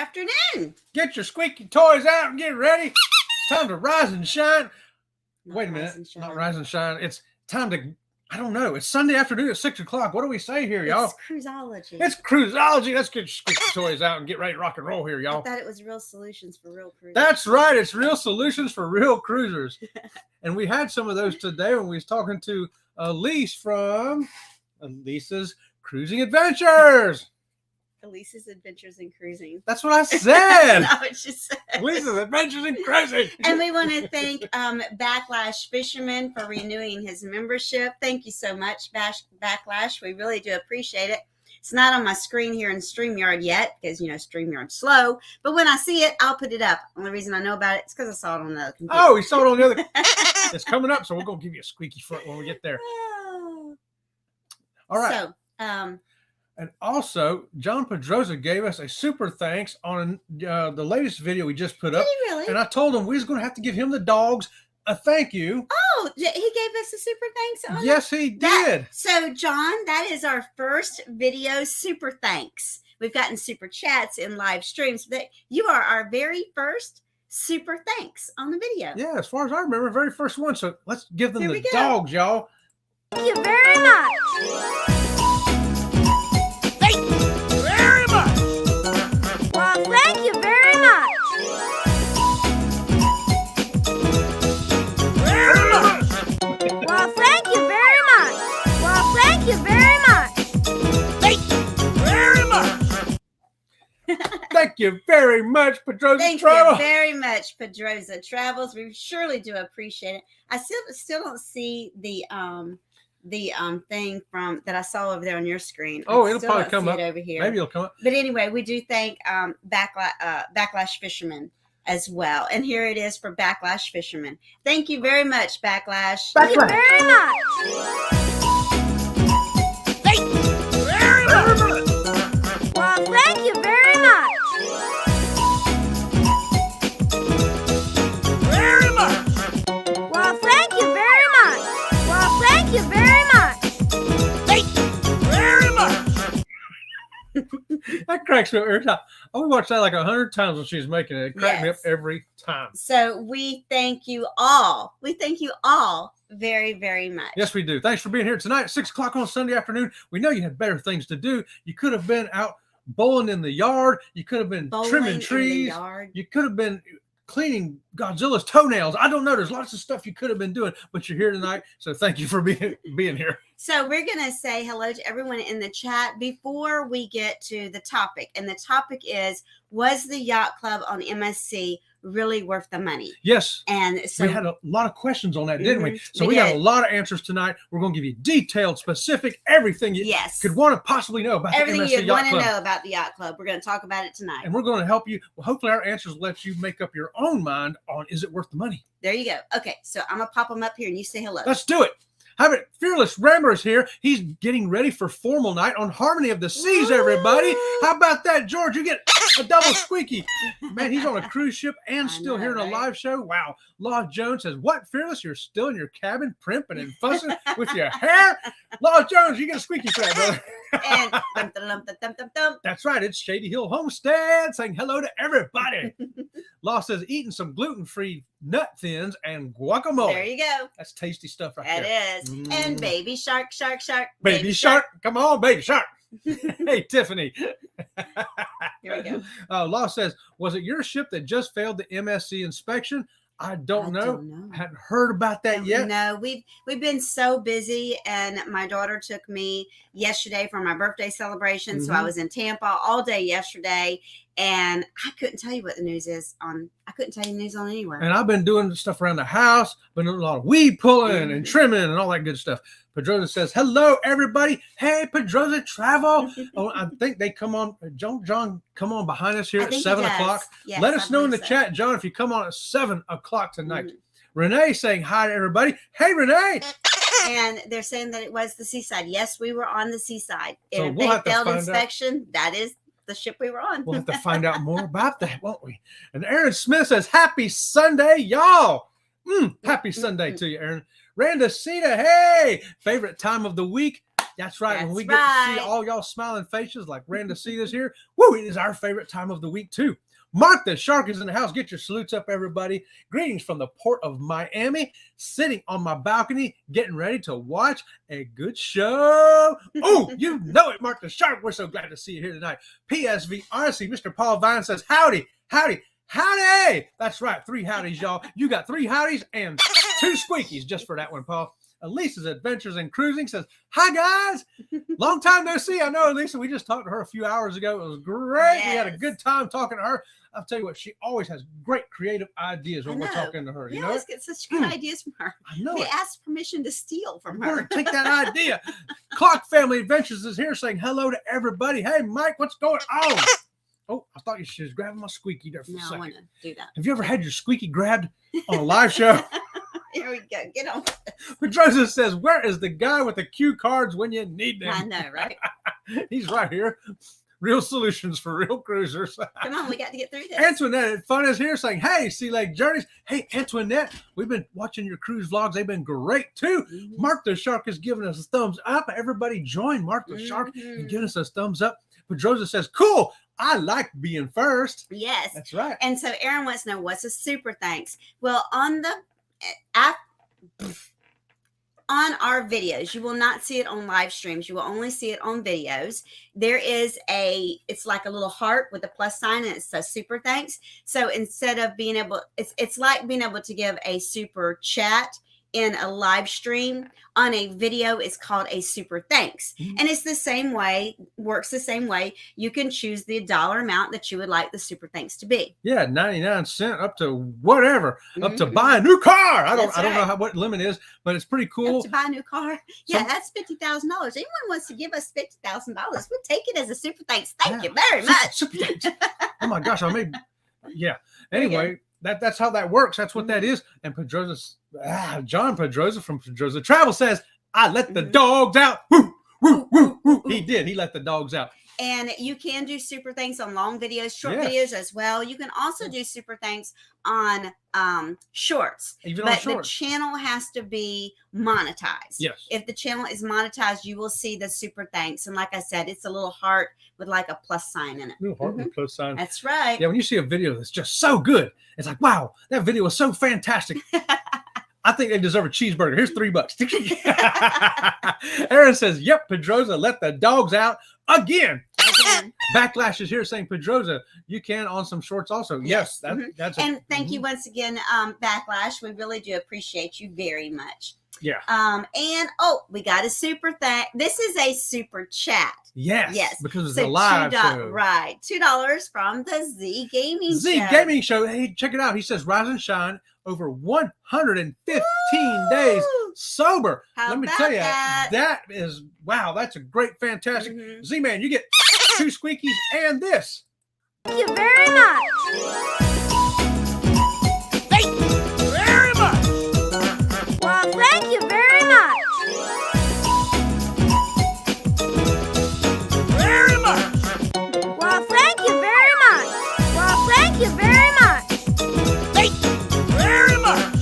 afternoon. Get your squeaky toys out and get ready. It's time to rise and shine. Wait a minute. Not rise and shine. It's time to, I don't know. It's Sunday afternoon at 6 o'clock. What do we say here, y'all? It's cruisology. It's cruisology. Let's get your squeaky toys out and get ready to rock and roll here, y'all. I thought it was real solutions for real cruisers. That's right. It's real solutions for real cruisers. And we had some of those today when we was talking to Elise from Elise's Cruising Adventures. Elise's Adventures in Cruising. That's what I said. That's what she said. Elise's Adventures in Cruising. And we want to thank Backlash Fisherman for renewing his membership. Thank you so much, Backlash. We really do appreciate it. It's not on my screen here in StreamYard yet because, you know, StreamYard's slow. But when I see it, I'll put it up. Only reason I know about it is because I saw it on the computer. Oh, he saw it on the other. It's coming up, so we're going to give you a squeaky foot when we get there. Oh. All right. So, and also, John Pedroza gave us a super thanks on the latest video we just put up. did he really? And I told him we was going to have to give him the dogs a thank you. Oh, he gave us a super thanks on Yes, he did. So, John, that is our first video super thanks. We've gotten super chats in live streams, but you are our very first super thanks on the video. Yeah, as far as I remember, very first one. So let's give them Here the we go. dogs, y'all. Thank you very much. Thank you very much. Well, thank you very much. Very much. Well, thank you very much. Well, thank you very much. Thank you very much. Thank you very much, Pedroza Thank Travel. you very much, Pedroza Travels. We surely do appreciate it. I still don't see the thing from that I saw over there on your screen. Oh, I it'll still probably don't come see up it over here. Maybe it'll come up. But anyway, we do thank Backlash Fisherman as well. And here it is for Backlash Fisherman. Thank you very much, Backlash. Thank you very much. Thank you very much. Well, thank you very much. Very much. Well, thank you very much. Well, thank you very much. Thank you very much. That cracks me up every time. I watched that like 100 times when she was making it. It cracked me up every time. So we thank you all. We thank you all very, very much. Yes, we do. Thanks for being here tonight at 6 o'clock on Sunday afternoon. We know you had better things to do. You could have been out bowling in the yard. You could have been trimming trees. You could have been cleaning Godzilla's toenails. I don't know. There's lots of stuff you could have been doing, but you're here tonight. So thank you for being here. So we're going to say hello to everyone in the chat before we get to the topic. And the topic is, was the yacht club on MSC really worth the money? Yes. And so we had a lot of questions on that, didn't we? So we got did. a lot of answers tonight. We're going to give you detailed, specific, everything you could want to possibly know about everything the MSC you'd Yacht want to Club. know about the yacht club. We're going to talk about it tonight. And we're going to help you. Well, hopefully our answers will let you make up your own mind on, is it worth the money? There you go. Okay, so I'm going to pop them up here and you say hello. Let's do it. Have it. Fearless Rambler's here. He's getting ready for formal night on Harmony of the Seas, everybody. How about that, George? You get a double squeaky. Man, he's on a cruise ship and still here in a live show. Wow. Law Jones says, what, Fearless? You're still in your cabin primping and fussing with your hair? Law Jones, you get a squeaky for that, brother. And that's right. It's Shady Hill Homestead saying hello to everybody. Law says, eating some gluten-free nut thins and guacamole. There you go. That's tasty stuff right there. That is. And baby shark, shark, shark. Baby shark. Come on, baby shark. Hey, Tiffany. Here we go. Law says, was it your ship that just failed the MSC inspection? I don't know. I hadn't heard about that yet. No, we've been so busy, and my daughter took me yesterday for my birthday celebration. So I was in Tampa all day yesterday, and I couldn't tell you what the news is on. I couldn't tell you the news on anywhere. And I've been doing stuff around the house, been doing a lot of weed pulling and trimming and all that good stuff. Pedroza says, hello, everybody. Hey, Pedroza Travel. Oh, I think they come on. John, come on behind us here at 7 o'clock. Yes, let us know in the chat, John, if you come on at 7 o'clock tonight. Renee saying hi to everybody. Hey, Renee. And they're saying that it was the Seaside. Yes, we were on the Seaside. So if we'll they failed inspection, that is the ship we were on. We'll have to find out more about that, won't we? And Aaron Smith says, happy Sunday, y'all. Happy Sunday to you, Aaron. Randa Sita, hey, favorite time of the week? That's right. That's When we get to see right. all y'all smiling faces like Randa see this here, woo, it is our favorite time of the week too. Mark the Shark is in the house. Get your salutes up, everybody. Greetings from the port of Miami, sitting on my balcony, getting ready to watch a good show. Oh, you know it, Mark the Shark. We're so glad to see you here tonight. PSVRC, Mr. Paul Vine says, howdy, howdy, howdy. That's right, 3 howdies, y'all. You got 3 howdies and 2 squeakies just for that one, Paul. Elisa's Adventures in Cruising says, hi, guys. Long time no see. I know, Elisa, we just talked to her a few hours ago. It was great. Yes. We had a good time talking to her. I'll tell you what, she always has great creative ideas when we're talking to her. You know, always get such good ideas from her. I know We it. asked permission to steal from We're her. gonna take that idea. Clock Family Adventures is here saying hello to everybody. Hey, Mike, what's going on? Oh, I thought she was grabbing my squeaky there for a No, I second. want to do that. Have you ever had your squeaky grabbed on a live show? Here we go. Get on. Pedroza says, where is the guy with the cue cards when you need them? I know, right? He's right here. Real solutions for real cruisers. Come on, we got to get through this. Antoinette Fun is here saying, hey, Sea Lake Journeys. Hey, Antoinette, we've been watching your cruise vlogs. They've been great, too. Mhm. Mark the Shark is giving us a thumbs up. Everybody join Mark the Shark and give us a thumbs up. Pedroza says, cool. I like being first. Yes. That's right. And so Aaron wants to know, what's a super thanks? Well, on the app, on our videos, you will not see it on live streams. You will only see it on videos. There is it's like a little heart with a plus sign, and it says super thanks. So instead of being able, it's like being able to give a super chat in a live stream. On a video, it's called a super thanks. Mhm. And it's the same way, works the same way. You can choose the dollar amount that you would like the super thanks to be. Yeah, 99 cents up to whatever, up to Mhm. buy a new car. I That's don't know right. what the limit is, but it's pretty cool. To buy a new car. Yeah, Some- that's $50,000. Anyone wants to give us $50,000, we'll take it as a super thanks. Thank Yeah. you very much. Super thanks. Oh my gosh, I made yeah. Anyway, that's how that works. That's what that is. And John Pedroza from Pedroza Travel says, I let the Mhm. dogs out. Woo, woo, woo, woo. He did. He let the dogs out. And you can do super thanks on long videos, short Yes. videos as well. You can also do super thanks on shorts. Even on But the shorts. channel has to be monetized. Yes. If the channel is monetized, you will see the super thanks. And like I said, it's a little heart with like a plus sign in it. Little heart with a plus sign. That's right. Yeah, when you see a video that's just so good, it's like, wow, that video was so fantastic. I think they deserve a cheeseburger. Here's $3. Aaron says, yep, Pedroza let the dogs out again. Again. Backlash is here saying, Pedroza, you can on some shorts also. Yes, Mhm. that's And thank you once again, Backlash. We really do appreciate you very much. Yeah. And we got a super thank. This is a super chat. Yes. Yes. Because it's So a live $2, show. right? $2 from the Z Gaming Z Show. Gaming Show. Hey, check it out. He says, rise and shine over 115 days Woo! sober. How Let me about tell you, that? that is, wow, that's a great, fantastic. Mhm. Z-Man, you get 2 squeakies and this. Thank you very much. Thank you very much. Well, thank you very much. Very much. Well, thank you very much. Well, thank you very much. Thank you very much.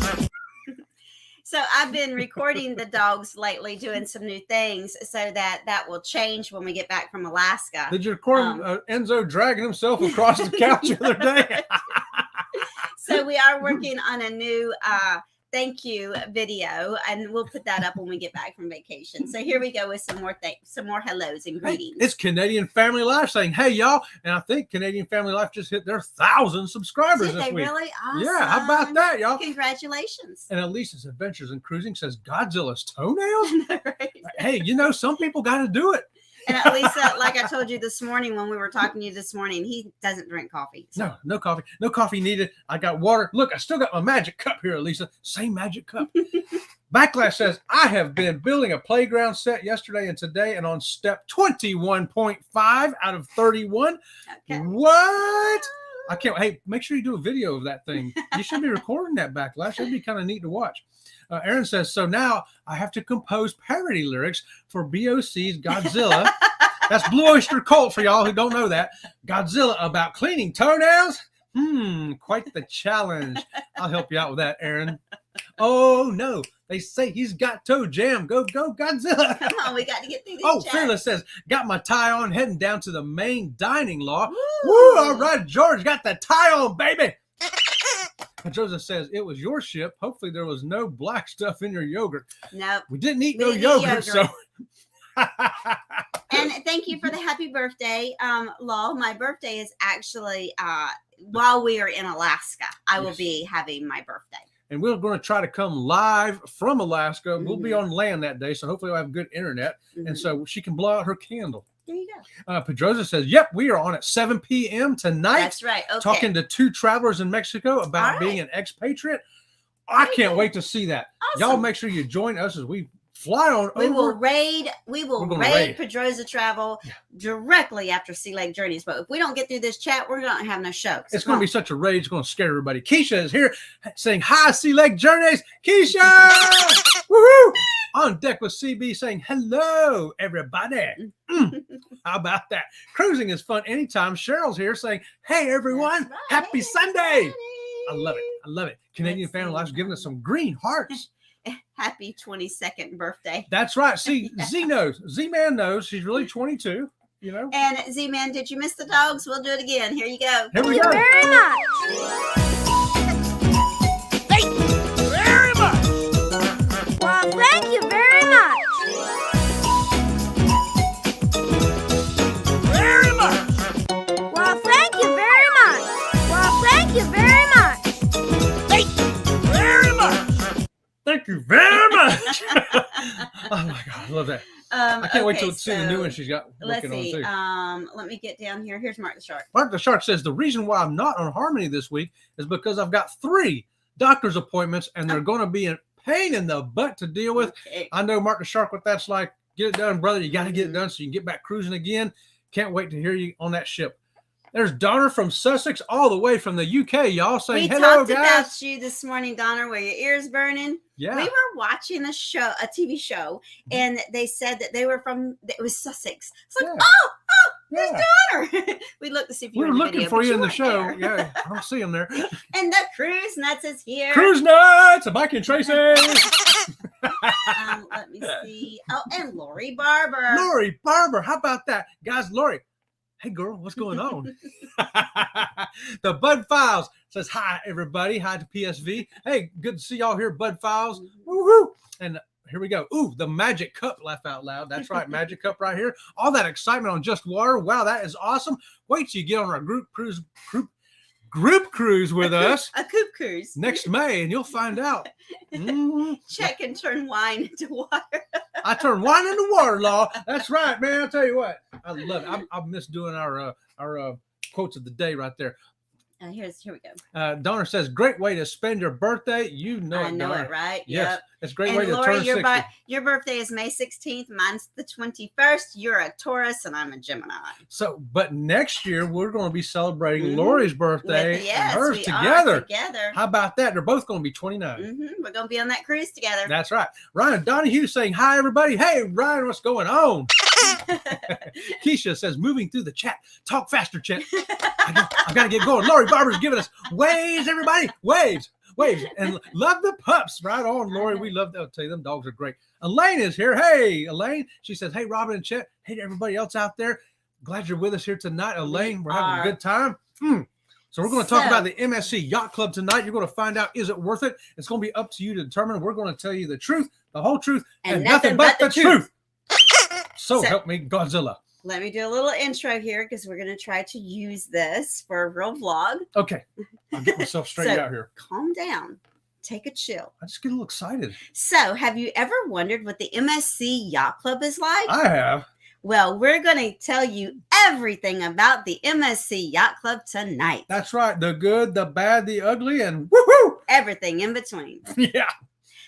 So I've been recording the dogs lately, doing some new things, so that will change when we get back from Alaska. Did you record Enzo dragging himself across the couch the other day? So we are working on a new thank you video, and we'll put that up when we get back from vacation. So here we go with some more hellos and greetings. It's Canadian Family Life saying, hey, y'all. And I think Canadian Family Life just hit their 1,000 subscribers Did this they week. really? Awesome. Yeah, how about that, y'all? Congratulations. And Elisa's Adventures in Cruising says, Godzilla's toenails? Right. Hey, some people got to do it. And at least, like I told you this morning when we were talking to you this morning, he doesn't drink coffee. So. No coffee. No coffee needed. I got water. Look, I still got my magic cup here, Elisa. Same magic cup. Backlash says, I have been building a playground set yesterday and today, and on step 21.5 out of 31. Okay. What? I can't. Hey, make sure you do a video of that thing. You should be recording that, Backlash. That'd be kind of neat to watch. Aaron says, so now I have to compose parody lyrics for BOC's Godzilla. That's Blue Oyster Cult for y'all who don't know that. Godzilla about cleaning toenails? Quite the challenge. I'll help you out with that, Aaron. Oh no, they say he's got toe jam. Go Godzilla. Come on, we got to get through these. Oh, chats. Fearless says, got my tie on, heading down to the main dining law. Woo. Woo, all right, George, got the tie on, baby. Joseph says, it was your ship. Hopefully there was no black stuff in your yogurt. Nope. We didn't eat We no didn't eat yogurt, so. And thank you for the happy birthday, Law. My birthday is actually while we are in Alaska. I will be having my birthday. And we're going to try to come live from Alaska. Mm-hmm. We'll be on land that day, so hopefully we'll have good internet. Mm-hmm. And so she can blow out her candle. There you go. Pedroza says, yep, we are on at 7 p.m. tonight. That's right. Okay. Talking to 2 travelers in Mexico about All being right. an expatriate. I Very can't good. wait to see that. Awesome. Y'all make sure you join us as we fly on We over. will raid We're gonna raid raid. Pedroza Travel directly after Sea Lake Journeys. But if we don't get through this chat, we're not have no show. So It's going to be such a rage. It's going to scare everybody. Keisha is here saying, hi, Sea Lake Journeys. Keisha! Woohoo! On deck with CB saying, hello, everybody. How about that? Cruising is fun anytime. Cheryl's here saying, hey, everyone. That's right. Happy Hey, Sunday. everybody. I love it. I love it. Canadian Let's Family see. Life's giving us some green hearts. Happy 22nd birthday. That's right. See, Z knows. Z-Man knows. She's really 22, you know. And Z-Man, did you miss the dogs? We'll do it again. Here you go. Here we Thank you go. very much. Thank you very much. Well, thank you very much. Very much. Well, thank you very much. Well, thank you very much. Thank you very much. Thank you very much. Oh my God, I love that. I can't wait okay, to see the new one she's got Let's working on see. too. Let me get down here. Here's Mark the Shark. Mark the Shark says the reason why I'm not on Harmony this week is because I've got 3 doctor's appointments and they're going to be a pain in the butt to deal with. Okay. I know, Mark the Shark, what that's like. Get it done, brother. You got to get it done so you can get back cruising again. Can't wait to hear you on that ship. There's Donna from Sussex, all the way from the UK, y'all, saying We hello, talked guys. about you this morning, Donna. Were your ears burning? Yeah. We were watching a TV show, and they said that they were from. It was Sussex. It's like, Yeah. there's Donna. We looked to see if you We were in the looking video, for but you in the weren't show. there. Yeah, I don't see them there. And the cruise nuts is here. Cruise nuts, Mike and Tracy. Let me see. Oh, and Lori Barber. Lori Barber, how about that? Guys, Lori, hey girl, what's going on? The Bud Files says, hi, everybody. Hi to PSV. Hey, good to see y'all here, Bud Files. Woo-hoo. And here we go. Ooh, the Magic Cup, laugh out loud. That's right, Magic Cup right here. All that excitement on Just Water. Wow, that is awesome. Wait till you get on our group cruise with us A coupe cruise. next May, and you'll find out. Mhm. Check and turn wine into water. I turn wine into water, Law. That's right, man. I'll tell you what. I love it. I miss doing our quotes of the day right there. Here we go. Donna says, great way to spend your birthday. You know I it, know Donna. it, right? Yes. Yep. It's a great And way to Lori, turn 60. your birthday is May 16th. Mine's the 21st. You're a Taurus, and I'm a Gemini. So, but next year we're going to be celebrating Mhm. Lori's birthday and Yes, hers we together. are together. How about that? They're both going to be 29. We're going to be on that cruise together. That's right. Ryan Donahue saying, hi, everybody. Hey, Ryan, what's going on? Keisha says, moving through the chat. Talk faster, chat. I got to get going. Lori Barber's giving us waves, everybody. Waves. And love the pups. Right on, Lori. We love them. I'll tell you, them dogs are great. Elaine is here. Hey, Elaine. She says, hey, Robin and Chet. Hey, to everybody else out there. Glad you're with us here tonight. Elaine, we're having a good time. So we're going to talk about the MSC Yacht Club tonight. You're going to find out, is it worth it? It's going to be up to you to determine. We're going to tell you the truth, the whole truth, and nothing but the truth. So help me, Godzilla. Let me do a little intro here because we're going to try to use this for a real vlog. Okay. I'll get myself straightened out here. Calm down. Take a chill. I just get a little excited. So, have you ever wondered what the MSC Yacht Club is like? I have. Well, we're going to tell you everything about the MSC Yacht Club tonight. That's right. The good, the bad, the ugly, and woohoo! Everything in between. Yeah.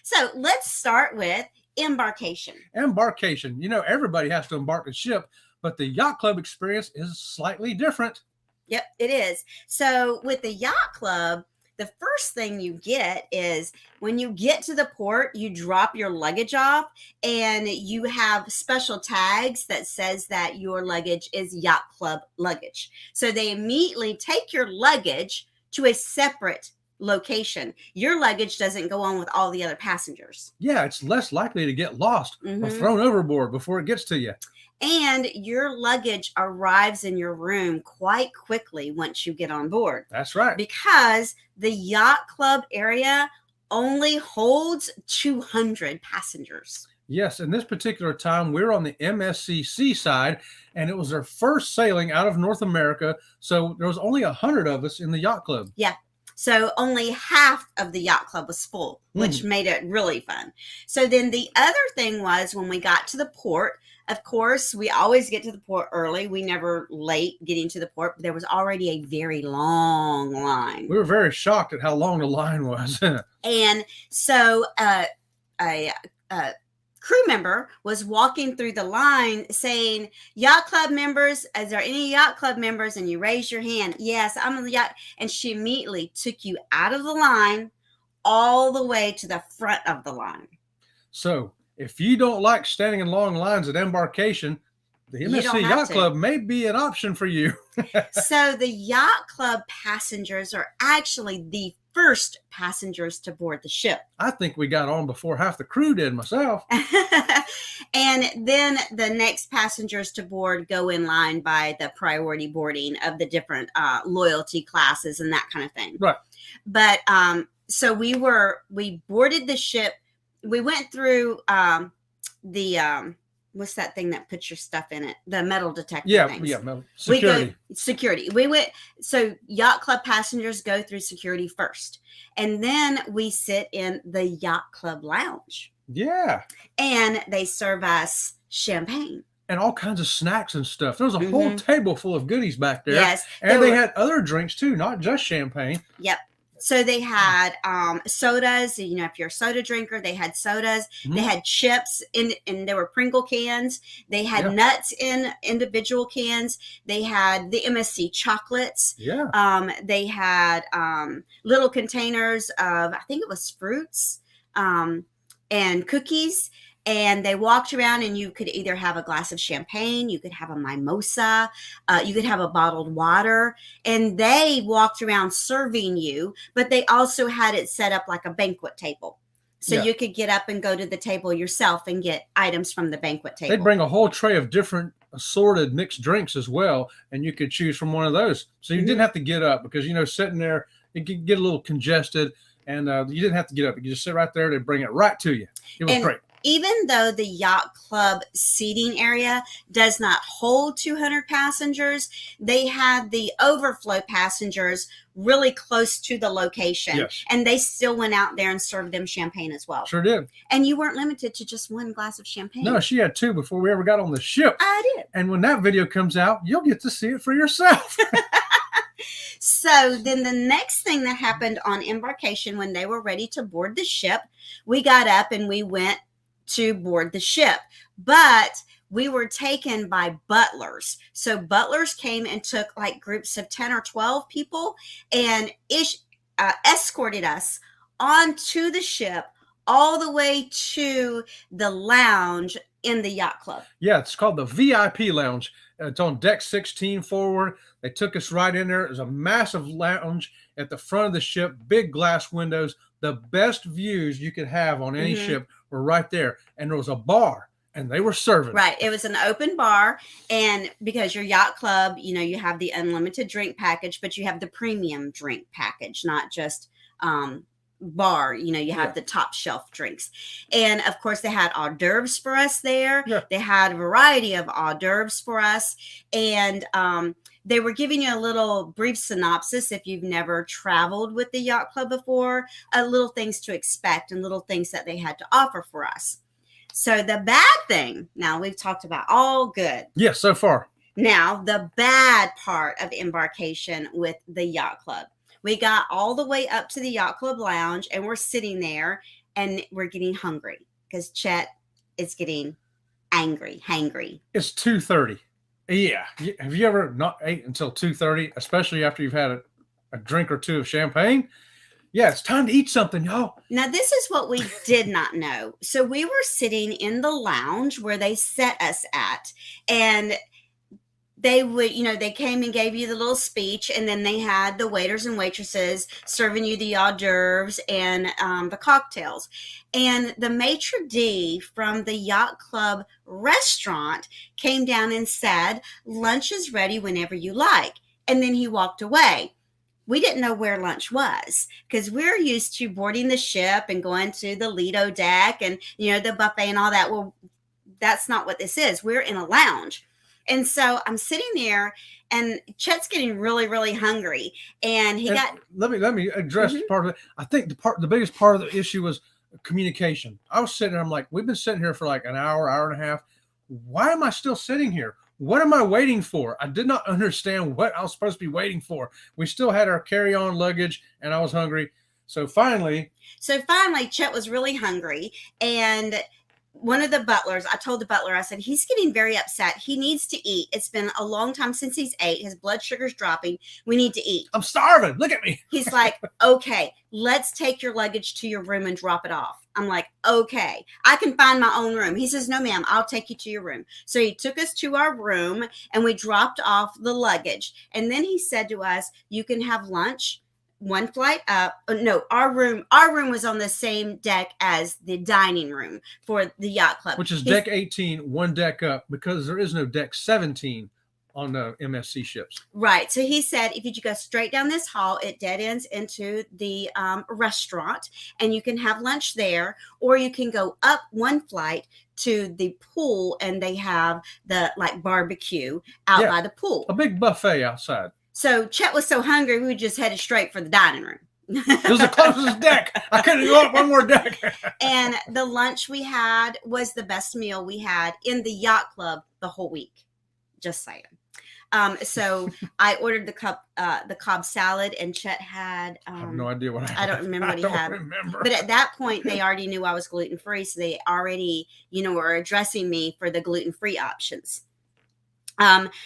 So, let's start with Embarkation. Embarkation. You know, everybody has to embark a ship, but the Yacht Club experience is slightly different. Yep, it is. So, with the Yacht Club, the first thing you get is when you get to the port, you drop your luggage off and you have special tags that says that your luggage is Yacht Club luggage. So they immediately take your luggage to a separate location. Your luggage doesn't go on with all the other passengers. Yeah, it's less likely to get lost or Mhm. thrown overboard before it gets to you. And your luggage arrives in your room quite quickly once you get on board, That's right. because the yacht club area only holds 200 passengers. Yes, in this particular time, we were on the MSC Seaside, and it was our first sailing out of North America. So there was only 100 of us in the yacht club. So only half of the yacht club was full, which made it really fun. So then the other thing was, when we got to the port, of course, we always get to the port early. We never late getting to the port. But there was already a very long line. We were very shocked at how long the line was. And so a crew member was walking through the line saying, "Yacht club members, is there any yacht club members?" And you raise your hand. "Yes, I'm in the yacht." And she immediately took you out of the line all the way to the front of the line. So if you don't like standing in long lines at Embarkation, the You don't MSC have Yacht to. Club may be an option for you. So the yacht club passengers are actually the first passengers to board the ship. I think we got on before half the crew did myself. And then the next passengers to board go in line by the priority boarding of the different loyalty classes and that kind of thing. Right. But so we boarded the ship. We went through the what's that thing that puts your stuff in it? The metal detector things. Security. Security. We went, so yacht club passengers go through security first. And then we sit in the yacht club lounge. Yeah. And they serve us champagne. And all kinds of snacks and stuff. There was a whole table full of goodies back there. Yes. And they had other drinks too, not just champagne. Yep. So they had sodas. You know, if you're a soda drinker, they had sodas. They had chips and there were Pringle cans. They had nuts in individual cans. They had the MSC chocolates. Yeah. They had little containers of, I think it was fruits and cookies. And they walked around, and you could either have a glass of champagne, you could have a mimosa, you could have a bottled water, and they walked around serving you, but they also had it set up like a banquet table. So you could get up and go to the table yourself and get items from the banquet table. They'd bring a whole tray of different assorted mixed drinks as well, and you could choose from one of those. So you didn't have to get up, because, you know, sitting there, it could get a little congested, and you didn't have to get up. You could just sit right there. They'd bring it right to you. It was great. Even though the yacht club seating area does not hold 200 passengers, they had the overflow passengers really close to the location. Yes. And they still went out there and served them champagne as well. Sure did. And you weren't limited to just one glass of champagne. No, she had two before we ever got on the ship. I did. And when that video comes out, you'll get to see it for yourself. So then the next thing that happened on Embarkation, when they were ready to board the ship, we got up and we went to board the ship, but we were taken by butlers. So butlers came and took like groups of 10 or 12 people and escorted us onto the ship all the way to the lounge in the yacht club. Yeah, it's called the VIP lounge. It's on deck 16 forward. They took us right in there. It was a massive lounge at the front of the ship, big glass windows. The best views you could have on any ship were right there. And there was a bar, and they were serving. Right. It was an open bar. And because your yacht club, you know, you have the unlimited drink package, but you have the premium drink package, not just bar. You know, you have the top shelf drinks. And of course, they had hors d'oeuvres for us there. Yeah. They had a variety of hors d'oeuvres for us. And they were giving you a little brief synopsis, if you've never traveled with the yacht club before, little things to expect and little things that they had to offer for us. So the bad thing, now we've talked about all good. Yes, so far. Now, the bad part of Embarkation with the yacht club. We got all the way up to the yacht club lounge, and we're sitting there, and we're getting hungry because Chet is getting hangry. It's 2:30. Yeah. Have you ever not ate until 2:30, especially after you've had a drink or two of champagne? Yeah, it's time to eat something, y'all. Now, this is what we did not know. So we were sitting in the lounge where they set us at, and they would, they came and gave you the little speech, and then they had the waiters and waitresses serving you the hors d'oeuvres and the cocktails. And the maitre d' from the Yacht Club restaurant came down and said, lunch is ready whenever you like. And then he walked away. We didn't know where lunch was because we're used to boarding the ship and going to the Lido deck and, the buffet and all that. Well, that's not what this is. We're in a lounge. And so I'm sitting there and Chet's getting really, really hungry. And let me address part of it. I think the biggest part of the issue was communication. I was sitting there, I'm like, we've been sitting here for like an hour and a half. Why am I still sitting here? What am I waiting for? I did not understand what I was supposed to be waiting for. We still had our carry-on luggage and I was hungry. So finally, Chet was really hungry, and one of the butlers, I told the butler, I said, he's getting very upset. He needs to eat. It's been a long time since he's ate. His blood sugar's dropping. We need to eat. I'm starving. Look at me. He's like, okay, let's take your luggage to your room and drop it off. I'm like, okay, I can find my own room. He says, no, ma'am, I'll take you to your room. So he took us to our room and we dropped off the luggage. And then he said to us, you can have lunch. One flight up. No, our room was on the same deck as the dining room for the yacht club, which is deck 18, one deck up, because there is no deck 17 on the MSC ships. Right. So he said, if you go straight down this hall, it dead ends into the restaurant, and you can have lunch there, or you can go up one flight to the pool, and they have the barbecue out by the pool. A big buffet outside. So Chet was so hungry, we just headed straight for the dining room. It was the closest deck. I couldn't go up one more deck. And the lunch we had was the best meal we had in the yacht club the whole week. Just saying. So I ordered the Cobb salad, and Chet had. I have no idea what I had. I don't remember what he had. Remember. But at that point, they already knew I was gluten-free, so they already, were addressing me for the gluten-free options.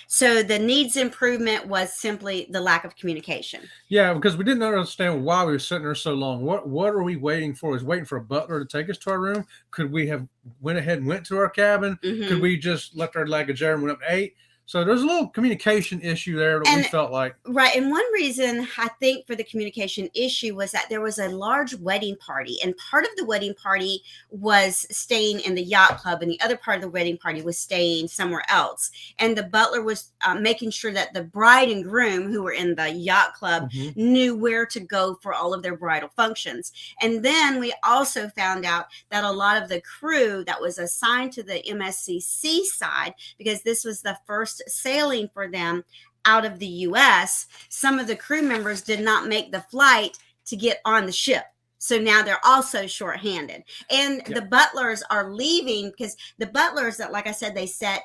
So the needs improvement was simply the lack of communication. Yeah, because we didn't understand why we were sitting there so long. What are we waiting for? Was waiting for a butler to take us to our room? Could we have went ahead and went to our cabin? Mm-hmm. Could we just left our luggage there and went up and ate? So there's a little communication issue there that we felt like. Right. And one reason I think for the communication issue was that there was a large wedding party, and part of the wedding party was staying in the yacht club, and the other part of the wedding party was staying somewhere else. And the butler was making sure that the bride and groom who were in the yacht club knew where to go for all of their bridal functions. And then we also found out that a lot of the crew that was assigned to the MSC Seaside, because this was the first sailing for them out of the U.S., some of the crew members did not make the flight to get on the ship. So now they're also shorthanded. And the butlers are leaving, because the butlers that, like I said, they set,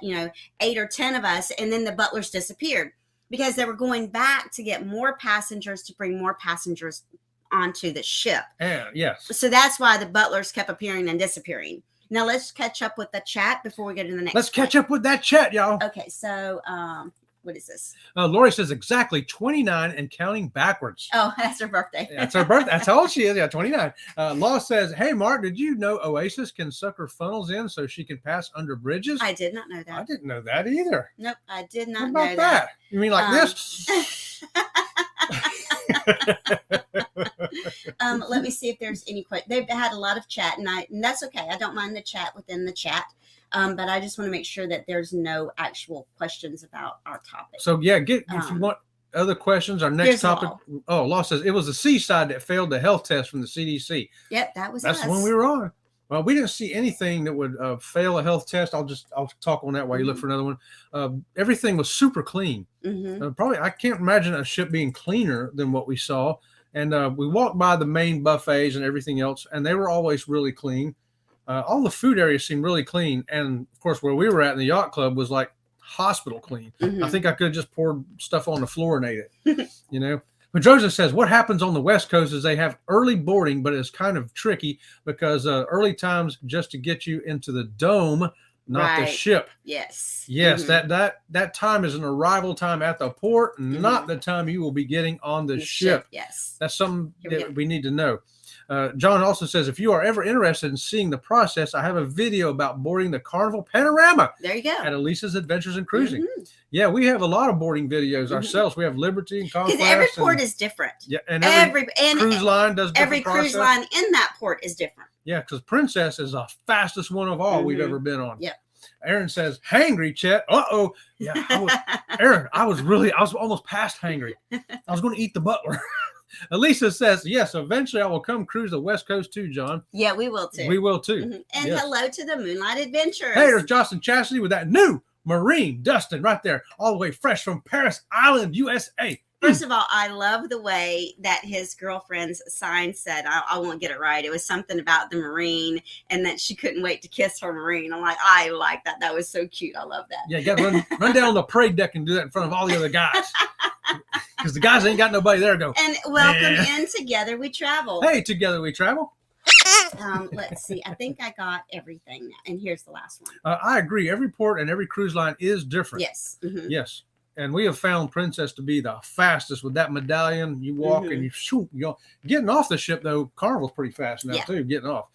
8 or 10 of us, and then the butlers disappeared because they were going back to get more passengers to bring more passengers onto the ship. Yes. So that's why the butlers kept appearing and disappearing. Now let's catch up with the chat before we go to the next. Let's catch up with that chat, y'all. Okay, so what is this? Lori says exactly 29 and counting backwards. Oh, that's her birthday. That's her birthday. That's how old she is. Yeah, 29. Law says, hey, Mark, did you know Oasis can suck her funnels in so she can pass under bridges? I did not know that. I didn't know that either. Nope, I did not know that. That. You mean like this? Let me see if there's any questions. They've had a lot of chat, and that's okay. I don't mind the chat within the chat. But I just want to make sure that there's no actual questions about our topic. So yeah, if you want other questions, our next topic. Law says it was the Seaside that failed the health test from the CDC. Yep, that's us. The one we were on. Well, we didn't see anything that would fail a health test. I'll talk on that while you look for another one. Everything was super clean. Probably I can't imagine a ship being cleaner than what we saw. And we walked by the main buffets and everything else, and they were always really clean. All the food areas seemed really clean. And of course, where we were at in the yacht club was like hospital clean. I think I could have just poured stuff on the floor and ate it, But Joseph says, what happens on the West Coast is they have early boarding, but it's kind of tricky because early times just to get you into the dome, not the ship. Yes. That time is an arrival time at the port, not the time you will be getting on the ship. Yes. That's something that we need to know. John also says, if you are ever interested in seeing the process, I have a video about boarding the Carnival Panorama There you go. at Elisa's Adventures in Cruising. Mhm. Yeah, we have a lot of boarding videos ourselves. We have Liberty and Conquest. Because every port is different. Yeah, and every cruise line does every different cruise process. line in that port is different. Yeah, because Princess is the fastest one of all we've ever been on. Yep. Aaron says, hangry, Chet. Uh-oh. Yeah, Aaron, I was almost past hangry. I was going to eat the butler. Elisa says, yes, eventually I will come cruise the West Coast too, John. Yeah, we will too. We will too. And yes. hello to the Moonlight Adventures. Hey, there's Jocelyn Chastity with that new Marine Dustin right there, all the way fresh from Paris Island, USA. First of all, I love the way that his girlfriend's sign said, I won't get it right. It was something about the Marine and that she couldn't wait to kiss her Marine. I'm like, I like that. That was so cute. I love that. Yeah, you got to run down on the parade deck and do that in front of all the other guys. Because the guys ain't got nobody there to go. And welcome in Together We Travel. Hey, Together We Travel. Let's see. I think I got everything now. And here's the last one. I agree. Every port and every cruise line is different. Yes. Mm-hmm. Yes. And we have found Princess to be the fastest with that medallion. You walk and you shoot. You go. Getting off the ship, though, Carnival's pretty fast now, too, getting off.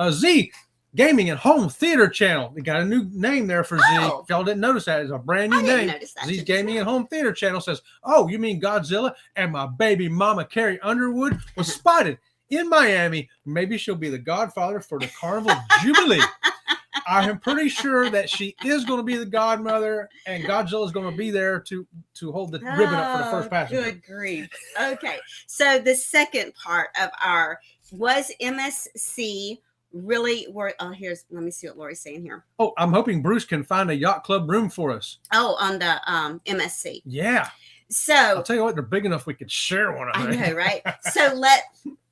Z Gaming and Home Theater Channel. They got a new name there for Z. Oh. If y'all didn't notice that, it's a brand new name. Z's Gaming and Home Theater Channel says, oh, you mean Godzilla and my baby mama Carrie Underwood was spotted in Miami. Maybe she'll be the godfather for the Carnival Jubilee. I am pretty sure that she is going to be the godmother, and Godzilla is going to be there to hold the ribbon up for the first passenger. Good grief. Okay. So the second part of our was MSC really were. Oh, let me see what Lori's saying here. Oh, I'm hoping Bruce can find a yacht club room for us. Oh, on the MSC. Yeah. So I'll tell you what, they're big enough we could share one. I know, right? So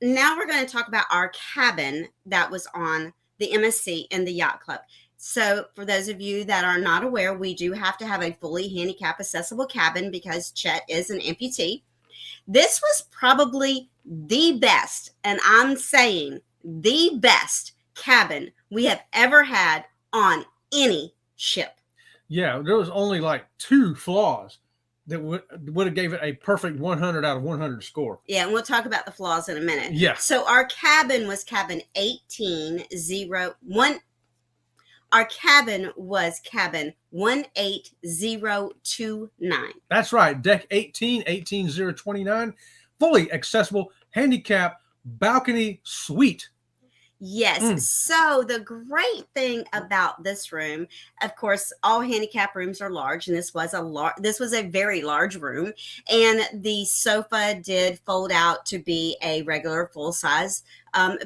now we're going to talk about our cabin that was on the MSC and the Yacht Club. So for those of you that are not aware, we do have to have a fully handicap accessible cabin because Chet is an amputee. This was probably the best, and I'm saying the best cabin we have ever had on any ship. Yeah, there was only like 2 flaws that would have gave it a perfect 100 out of 100 score. Yeah, and we'll talk about the flaws in a minute. Yeah. So our cabin was cabin 1801. Our cabin was cabin 18029. That's right. Deck 18029. Fully accessible handicap balcony suite. Yes. So the great thing about this room, of course, all handicap rooms are large, and this was a very large room, and the sofa did fold out to be a regular full size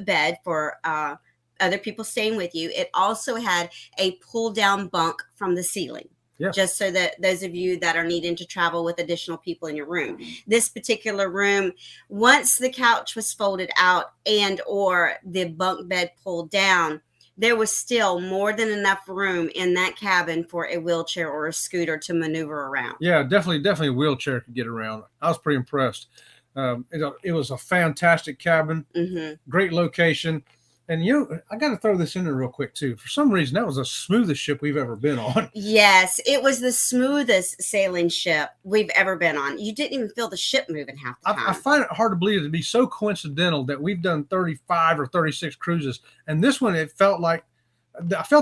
bed for other people staying with you. It also had a pull down bunk from the ceiling. Yeah. Just so that those of you that are needing to travel with additional people in your room. This particular room, once the couch was folded out and or the bunk bed pulled down, there was still more than enough room in that cabin for a wheelchair or a scooter to maneuver around. Yeah, definitely a wheelchair could get around. I was pretty impressed. It was a fantastic cabin, great location. And I got to throw this in there real quick too. For some reason, that was the smoothest ship we've ever been on. Yes, it was the smoothest sailing ship we've ever been on. You didn't even feel the ship moving half the time. I find it hard to believe it to be so coincidental that we've done 35 or 36 cruises, and this one I felt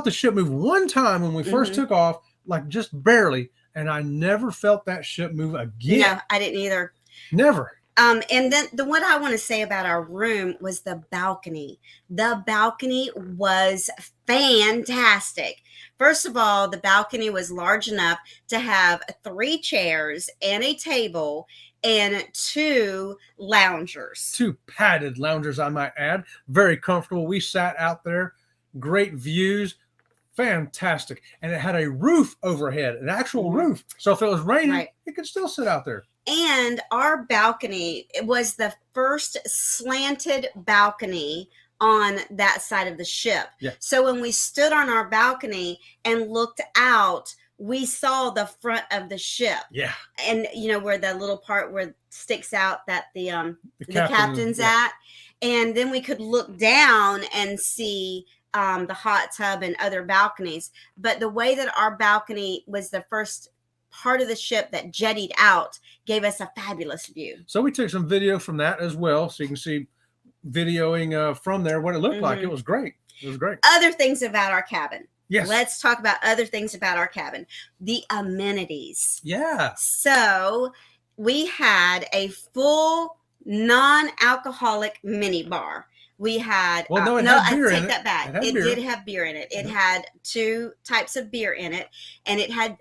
the ship move one time when we first took off, like just barely, and I never felt that ship move again. No, I didn't either. Never. And then what I want to say about our room was the balcony. The balcony was fantastic. First of all, the balcony was large enough to have 3 chairs and a table and 2 loungers. 2 padded loungers, I might add. Very comfortable. We sat out there. Great views. Fantastic. And it had a roof overhead, an actual roof. So if it was raining, it could still sit out there. And our balcony was the first slanted balcony on that side of the ship. Yeah. So when we stood on our balcony and looked out, we saw the front of the ship. Yeah. And where the little part where it sticks out that the captain's at. And then we could look down and see the hot tub and other balconies. But the way that our balcony was the first part of the ship that jettied out gave us a fabulous view. So we took some video from that as well, so you can see videoing from there what it looked like. Mhm. It was great. It was great. Other things about our cabin. Yes. Let's talk about other things about our cabin. The amenities. Yeah. So we had a full non-alcoholic mini bar. We had Well, no, it had beer I in take it. that back. It had It beer. did have beer in it. It had 2 types of beer in it, and it had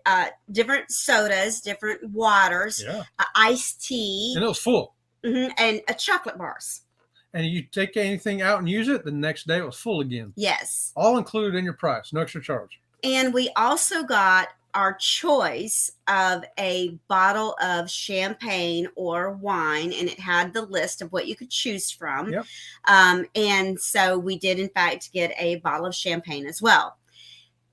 different sodas, different waters, Yeah. iced tea, And it was full. and chocolate bars. And you take anything out and use it, the next day it was full again. Yes. All included in your price, no extra charge. And we also got our choice of a bottle of champagne or wine, and it had the list of what you could choose from. Yep. And so we did, in fact, get a bottle of champagne as well.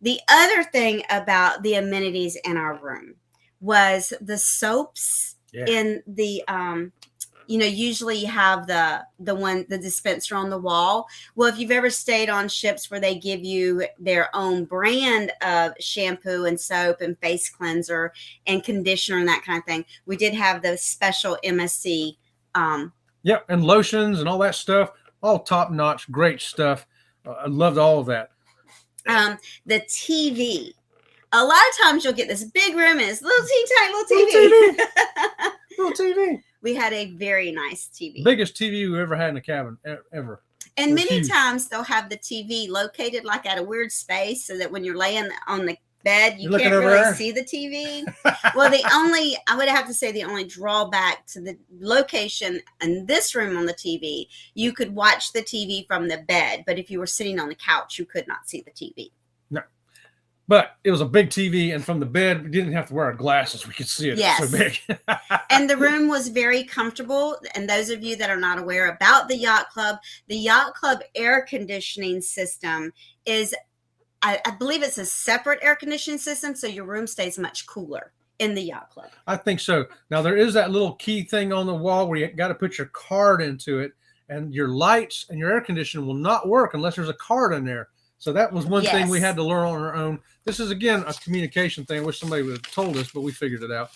The other thing about the amenities in our room was the soaps in the usually you have the dispenser on the wall. Well, if you've ever stayed on ships where they give you their own brand of shampoo and soap and face cleanser and conditioner and that kind of thing, we did have the special MSC. Yep, and lotions and all that stuff, all top notch, great stuff. I loved all of that. The TV. A lot of times you'll get this big room and it's little teeny tiny little TV. Little TV. We had a very nice TV. Biggest TV we ever had in the cabin, ever. And many huge. times they'll have the TV located like at a weird space so that when you're laying on the bed, you You're looking can't over really there? see the TV. Well, I would have to say the only drawback to the location in this room on the TV, you could watch the TV from the bed, but if you were sitting on the couch, you could not see the TV. No. But it was a big TV, and from the bed, we didn't have to wear our glasses. We could see it. Yes. So big. And the room was very comfortable. And those of you that are not aware about the Yacht Club air conditioning system is, I believe it's a separate air conditioning system, so your room stays much cooler in the Yacht Club. I think so. Now, there is that little key thing on the wall where you got to put your card into it, and your lights and your air conditioning will not work unless there's a card in there. So that was one thing we had to learn on our own. This is, again, a communication thing. I wish somebody would have told us, but we figured it out.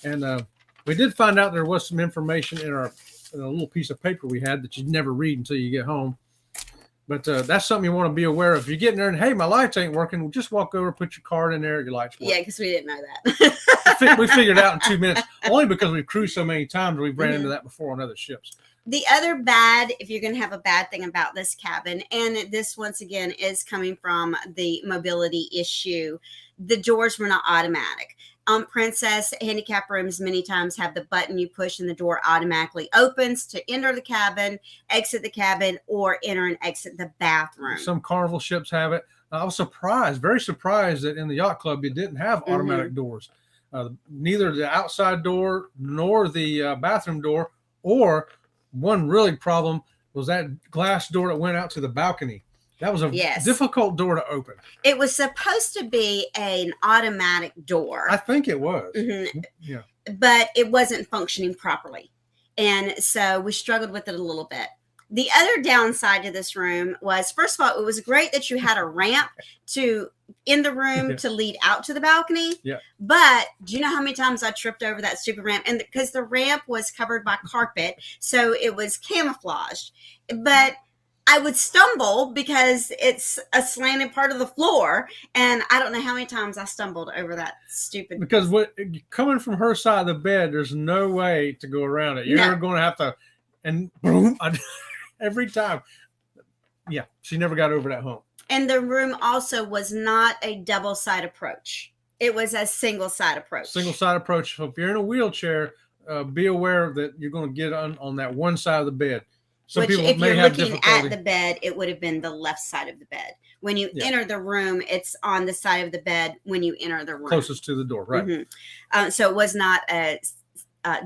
And we did find out there was some information in a little piece of paper we had that you'd never read until you get home. But that's something you want to be aware of. If you're getting there and, hey, my lights ain't working, just walk over, put your card in there, your lights work. Yeah, because we didn't know that. We figured it out in 2 minutes, only because we've cruised so many times. We've ran into that before on other ships. The other bad, if you're going to have a bad thing about this cabin, and this once again is coming from the mobility issue, the doors were not automatic. Princess handicap rooms many times have the button you push and the door automatically opens to enter the cabin, exit the cabin, or enter and exit the bathroom. Some Carnival ships have it. I was surprised, very surprised that in the Yacht Club it didn't have automatic doors. Neither the outside door nor the bathroom door, or one really problem was that glass door that went out to the balcony. That was a difficult door to open. It was supposed to be an automatic door. I think it was. Yeah. But it wasn't functioning properly. And so we struggled with it a little bit. The other downside to this room was, first of all, it was great that you had a ramp in the room to lead out to the balcony. Yeah. But do you know how many times I tripped over that stupid ramp? And because the ramp was covered by carpet, so it was camouflaged. But I would stumble because it's a slanted part of the floor. And I don't know how many times I stumbled over that stupid. Because coming from her side of the bed, there's no way to go around it. You're going to have to, and boom, every time. Yeah, she never got over that hump. And the room also was not a double side approach. It was a single side approach. Single side approach. So if you're in a wheelchair, be aware that you're going to get on that one side of the bed. Some Which, people if may you're have looking difficulty. at the bed, it would have been the left side of the bed. When you enter the room, it's on the side of the bed when you enter the room. Closest to the door, right. So it was not a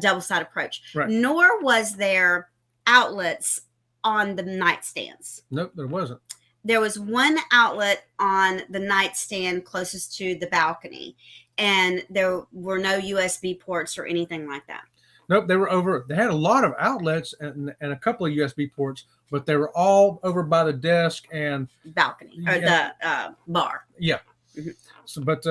double side approach. Right. Nor was there outlets on the nightstands. Nope, there wasn't. There was one outlet on the nightstand closest to the balcony, and there were no USB ports or anything like that. Nope, they were over. They had a lot of outlets and a couple of USB ports, but they were all over by the desk and balcony or the bar. Yeah. Mhm. So, but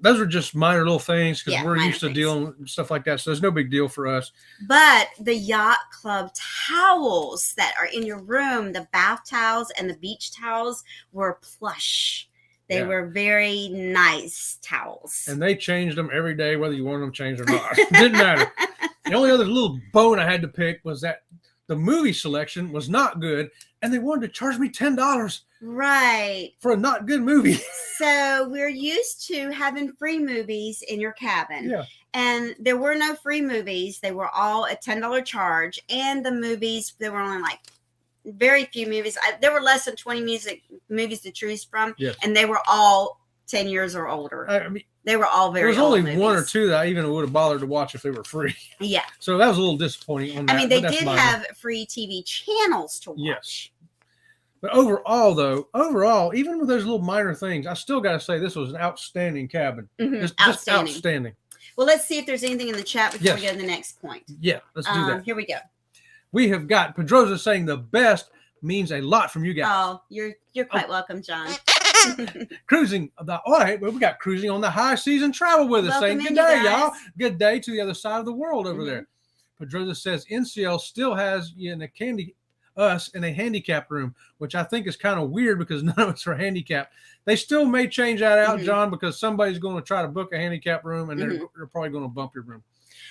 those are just minor little things because Yeah, we're minor used to things. dealing with stuff like that. So there's no big deal for us. But the yacht club towels that are in your room, the bath towels and the beach towels, were plush. They Yeah. were very nice towels. And they changed them every day, whether you wanted them changed or not. Didn't matter. The only other little bone I had to pick was that the movie selection was not good, and they wanted to charge me $10 Right. for a not good movie. So we're used to having free movies in your cabin. Yeah. And there were no free movies. They were all a $10 charge. And the movies, there were only like very few movies. There were less than 20 movies to choose from. Yes. And they were all 10 years or older. I mean, They were all very there was only old movies. one or two that I even would have bothered to watch if they were free. Yeah. So that was a little disappointing on that. I mean, they but that's did minor. have free TV channels to watch. Yes. But overall, even with those little minor things, I still got to say this was an outstanding cabin. Mhm. Just Outstanding. outstanding. Well, let's see if there's anything in the chat before we Yes. go to the next point. Yeah, let's do that. Here we go. We have got Pedroza saying the best means a lot from you guys. Oh, you're quite welcome, John. Cruising all right, well, we got cruising on the high season travel with us. Welcome Saying in, good you day, guys. y'all. Good day to the other side of the world over Mhm. there. Pedroza says NCL still has you in us in a handicap room, which I think is kind of weird because none of us are handicapped. They still may change that out, Mhm. John, because somebody's going to try to book a handicap room and Mhm. they're probably going to bump your room.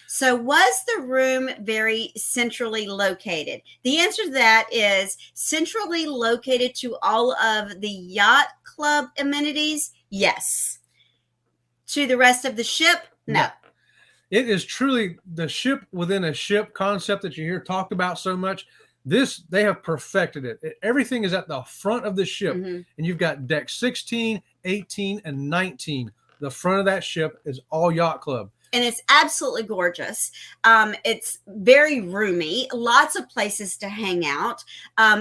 So, was the room very centrally located? The answer to that is centrally located to all of the yacht club amenities. Yes. To the rest of the ship, no. It is truly the ship within a ship concept that you hear talked about so much. They have perfected it. Everything is at the front of the ship, Mhm. and you've got deck 16, 18, and 19. The front of that ship is all yacht club. And it's absolutely gorgeous. It's very roomy, lots of places to hang out,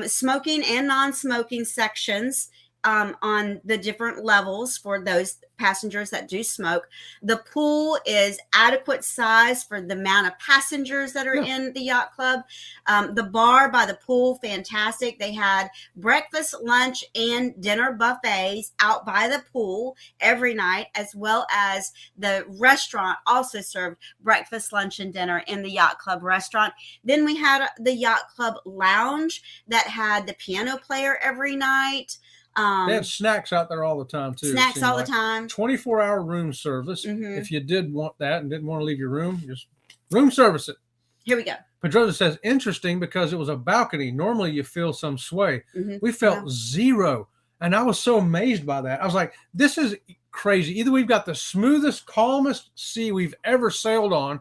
smoking and non-smoking sections on the different levels for those passengers that do smoke. The pool is adequate size for the amount of passengers that are in the yacht club. The bar by the pool, fantastic. They had breakfast, lunch, and dinner buffets out by the pool every night, as well as the restaurant also served breakfast, lunch, and dinner in the yacht club restaurant. Then we had the yacht club lounge that had the piano player every night. They had snacks out there all the time, too. Snacks all the time. 24-hour room service. Mhm. If you did want that and didn't want to leave your room, just room service it. Here we go. Pedroza says, interesting because it was a balcony. Normally you feel some sway. Mhm. We felt zero. And I was so amazed by that. I was like, this is crazy. Either we've got the smoothest, calmest sea we've ever sailed on,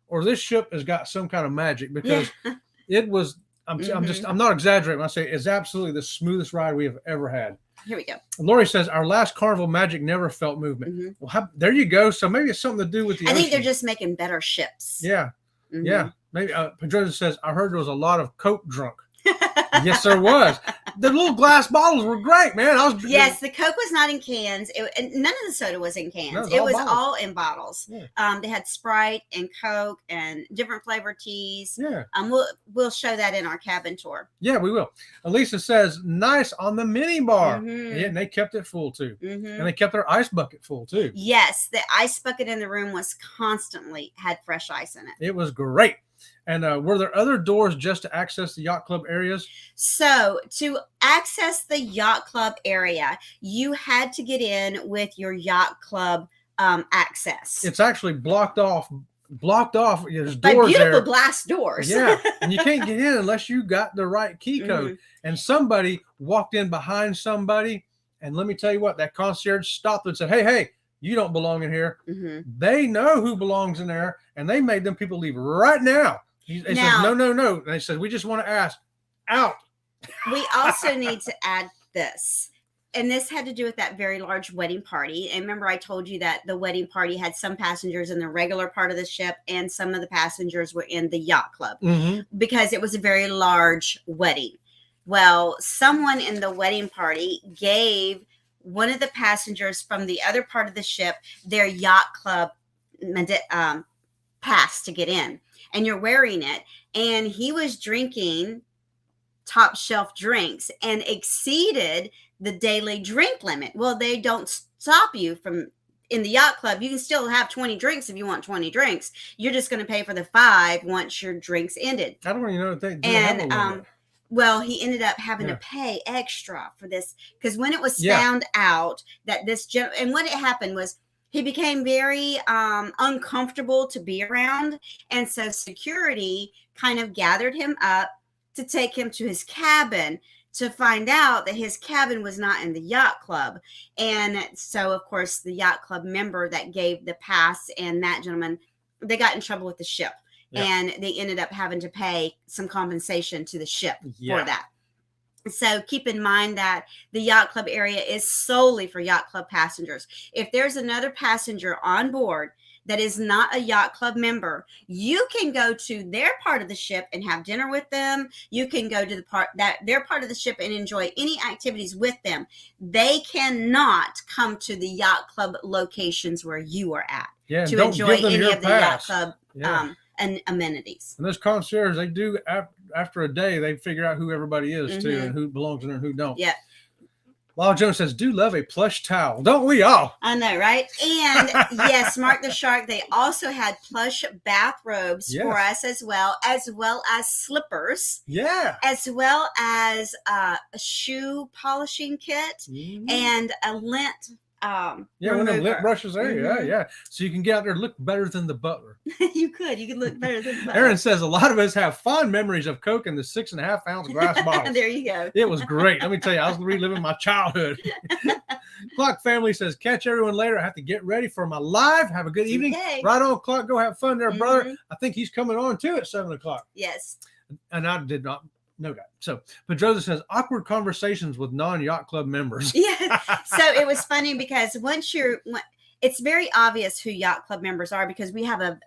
or this ship has got some kind of magic because it was, I'm not exaggerating when I say it's absolutely the smoothest ride we have ever had. Here we go. Lori says, our last Carnival magic never felt movement. Mhm. Well, there you go. So maybe it's something to do with the I think ocean. they're just making better ships. Yeah. Mhm. Yeah. Maybe Pedroza says, I heard there was a lot of Coke drunk. Yes, there was. The little glass bottles were great, man. Yes, the Coke was not in cans. And none of the soda was in cans. No, it was bottles. all in bottles. Yeah. They had Sprite and Coke and different flavored teas. Yeah. We'll show that in our cabin tour. Yeah, we will. Elisa says, nice on the mini bar. Mhm. Yeah, and they kept it full too. Mhm. And they kept their ice bucket full too. Yes, the ice bucket in the room was constantly had fresh ice in it. It was great. And were there other doors just to access the yacht club areas? So to access the yacht club area, you had to get in with your yacht club access. It's actually blocked off. There's By doors beautiful there. glass doors. Yeah, and you can't get in unless you got the right key code. Mhm. And somebody walked in behind somebody, and let me tell you what, that concierge stopped and said, hey, you don't belong in here. Mhm. They know who belongs in there, and they made them people leave right now. They said, no. And they said, we just want to ask, out. We also need to add this. And this had to do with that very large wedding party. And remember, I told you that the wedding party had some passengers in the regular part of the ship, and some of the passengers were in the yacht club because it was a very large wedding. Well, someone in the wedding party gave one of the passengers from the other part of the ship their yacht club pass to get in. And you're wearing it. And he was drinking top shelf drinks and exceeded the daily drink limit. Well, they don't stop you from in the yacht club. You can still have 20 drinks if you want 20 drinks. You're just going to pay for the 5 once your drinks ended. I don't even know if they do have a limit. Well, he ended up having to pay extra for this because when it was found out that this and what had happened was he became very uncomfortable to be around, and so security kind of gathered him up to take him to his cabin to find out that his cabin was not in the yacht club. And so, of course, the yacht club member that gave the pass and that gentleman, they got in trouble with the ship. And they ended up having to pay some compensation to the ship for that. So keep in mind that the yacht club area is solely for yacht club passengers. If there's another passenger on board that is not a yacht club member, you can go to their part of the ship and have dinner with them. You can go to the part that their part of the ship and enjoy any activities with them. They cannot come to the yacht club locations where you are at to enjoy any of the yacht club and amenities. And those concierge, they do after a day, they figure out who everybody is too, and who belongs in there and who don't. Yeah. Lyle Jones says, "Do love a plush towel, don't we all?" I know, right? And yes, Mark the Shark. They also had plush bathrobes for us as well as slippers. Yeah. As well as a shoe polishing kit and a lint. One of them lip brushes there. Yeah. So you can get out there and look better than the butler. You could look better than the butler. Aaron says a lot of us have fond memories of Coke in the 6.5 ounce glass bottle. There you go. It was great. Let me tell you, I was reliving my childhood. Clock Family says, catch everyone later. I have to get ready for my live. Have a good evening. Okay. Right on, Clock. Go have fun there, brother. I think he's coming on too at 7 o'clock. Yes. And I did not know that. So Pedroza says, awkward conversations with non-yacht club members. Yeah. So it was funny because it's very obvious who yacht club members are because we have a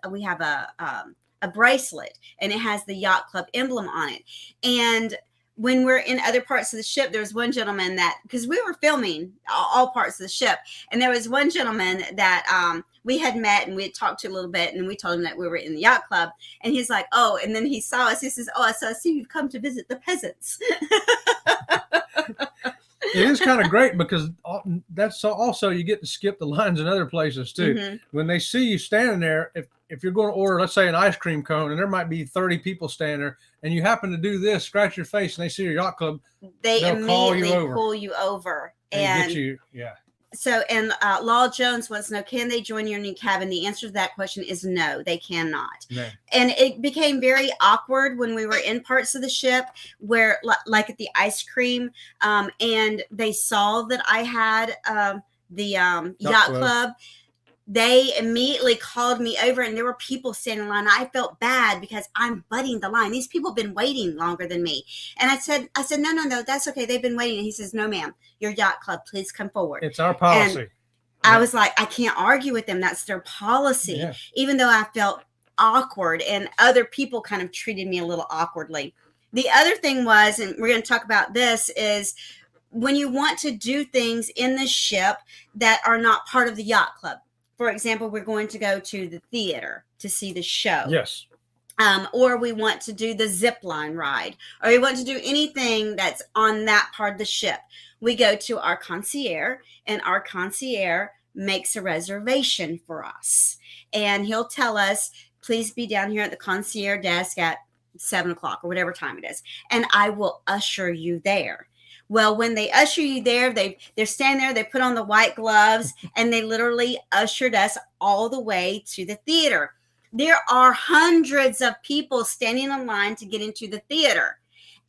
bracelet and it has the yacht club emblem on it. And when we're in other parts of the ship, there was one gentleman that, because we were filming all parts of the ship, and there was one gentleman that we had met and we had talked to a little bit, and we told him that we were in the yacht club, and he's like, oh, and then he saw us. He says, oh, I see you've come to visit the peasants. It is kind of great because that's also you get to skip the lines in other places too. When they see you standing there, if you're going to order, let's say, an ice cream cone, and there might be 30 people standing there, and you happen to do this, scratch your face, and they see your yacht club, they'll immediately pull you over and get you. Yeah. So, and Law Jones wants to know, can they join your new cabin? The answer to that question is no, they cannot. No. And it became very awkward when we were in parts of the ship where, like at the ice cream, and they saw that I had the yacht club. They immediately called me over, and there were people standing in line. I felt bad because I'm butting the line. These people have been waiting longer than me. And I said, no, that's okay. They've been waiting. And he says, no, ma'am, your yacht club, please come forward. It's our policy. And I was like, I can't argue with them. That's their policy. Yeah. Even though I felt awkward, and other people kind of treated me a little awkwardly. The other thing was, and we're going to talk about this, is when you want to do things in the ship that are not part of the yacht club. For example, we're going to go to the theater to see the show. Yes. Or we want to do the zip line ride, or we want to do anything that's on that part of the ship. We go to our concierge, and our concierge makes a reservation for us. And he'll tell us, please be down here at the concierge desk at 7 o'clock or whatever time it is. And I will usher you there. Well, when they usher you there, they're standing there, they put on the white gloves, and they literally ushered us all the way to the theater. There are hundreds of people standing in line to get into the theater.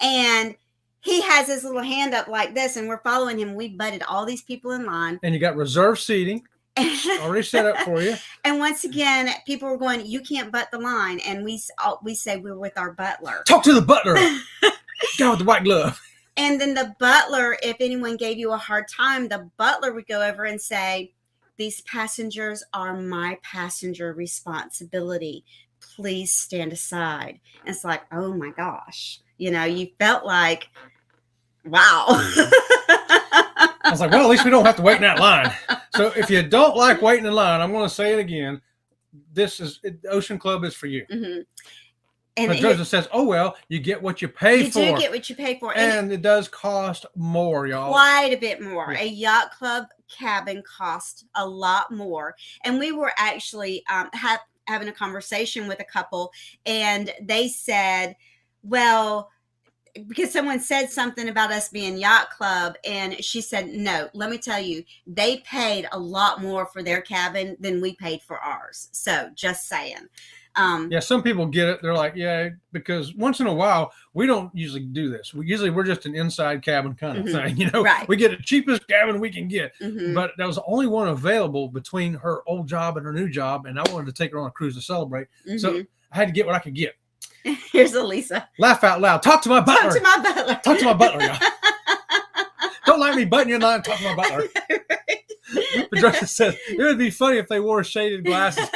And he has his little hand up like this, and we're following him. We butted all these people in line. And you got reserved seating already set up for you. And once again, people were going, you can't butt the line. And we say we're with our butler. Talk to the butler. Guy with the white glove. And then the butler, if anyone gave you a hard time, the butler would go over and say, these passengers are my passenger responsibility. Please stand aside. And it's like, oh my gosh. You know, you felt like, wow. I was like, well, at least we don't have to wait in that line. So if you don't like waiting in line, I'm going to say it again. Ocean Club is for you. Mm-hmm. And But Joseph says, "Oh well, you get what you pay you for." do get what you pay for, and it does cost more, y'all. Quite a bit more. Yeah. A yacht club cabin costs a lot more. And we were actually having a conversation with a couple, and they said, well, because someone said something about us being yacht club, and she said, no, let me tell you, they paid a lot more for their cabin than we paid for ours. So just saying. Yeah, some people get it. They're like, yeah, because once in a while, we don't usually do this. We're just an inside cabin kind of thing. You know, Right. We get the cheapest cabin we can get. Mhm. But that was the only one available between her old job and her new job. And I wanted to take her on a cruise to celebrate. So I had to get what I could get. Here's Elisa. Laugh out loud. Talk to my butler. Talk to my butler. Talk to my butler, y'all. Don't let me button your line. Talk to my butler. The dresser says it would be funny if they wore shaded glasses.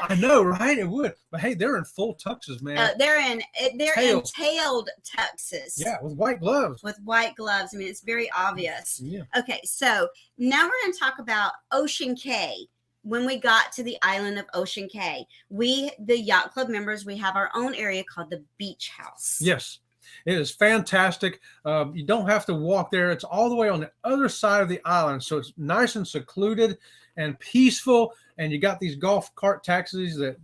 I know, right? It would. But hey, they're in full tuxes, man. They're in tailed tuxes. Yeah, with white gloves. With white gloves. I mean, it's very obvious. Yeah. Okay, so now we're going to talk about Ocean Cay. When we got to the island of Ocean Cay, the yacht club members, we have our own area called the beach house. Yes. It is fantastic. You don't have to walk there. It's all the way on the other side of the island. So it's nice and secluded and peaceful. And you got these golf cart taxis that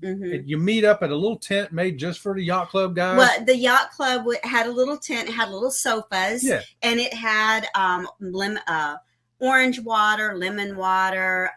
you meet up at a little tent made just for the yacht club guys. Well, the yacht club had a little tent. It had little sofas. Yeah. And it had orange water, lemon water,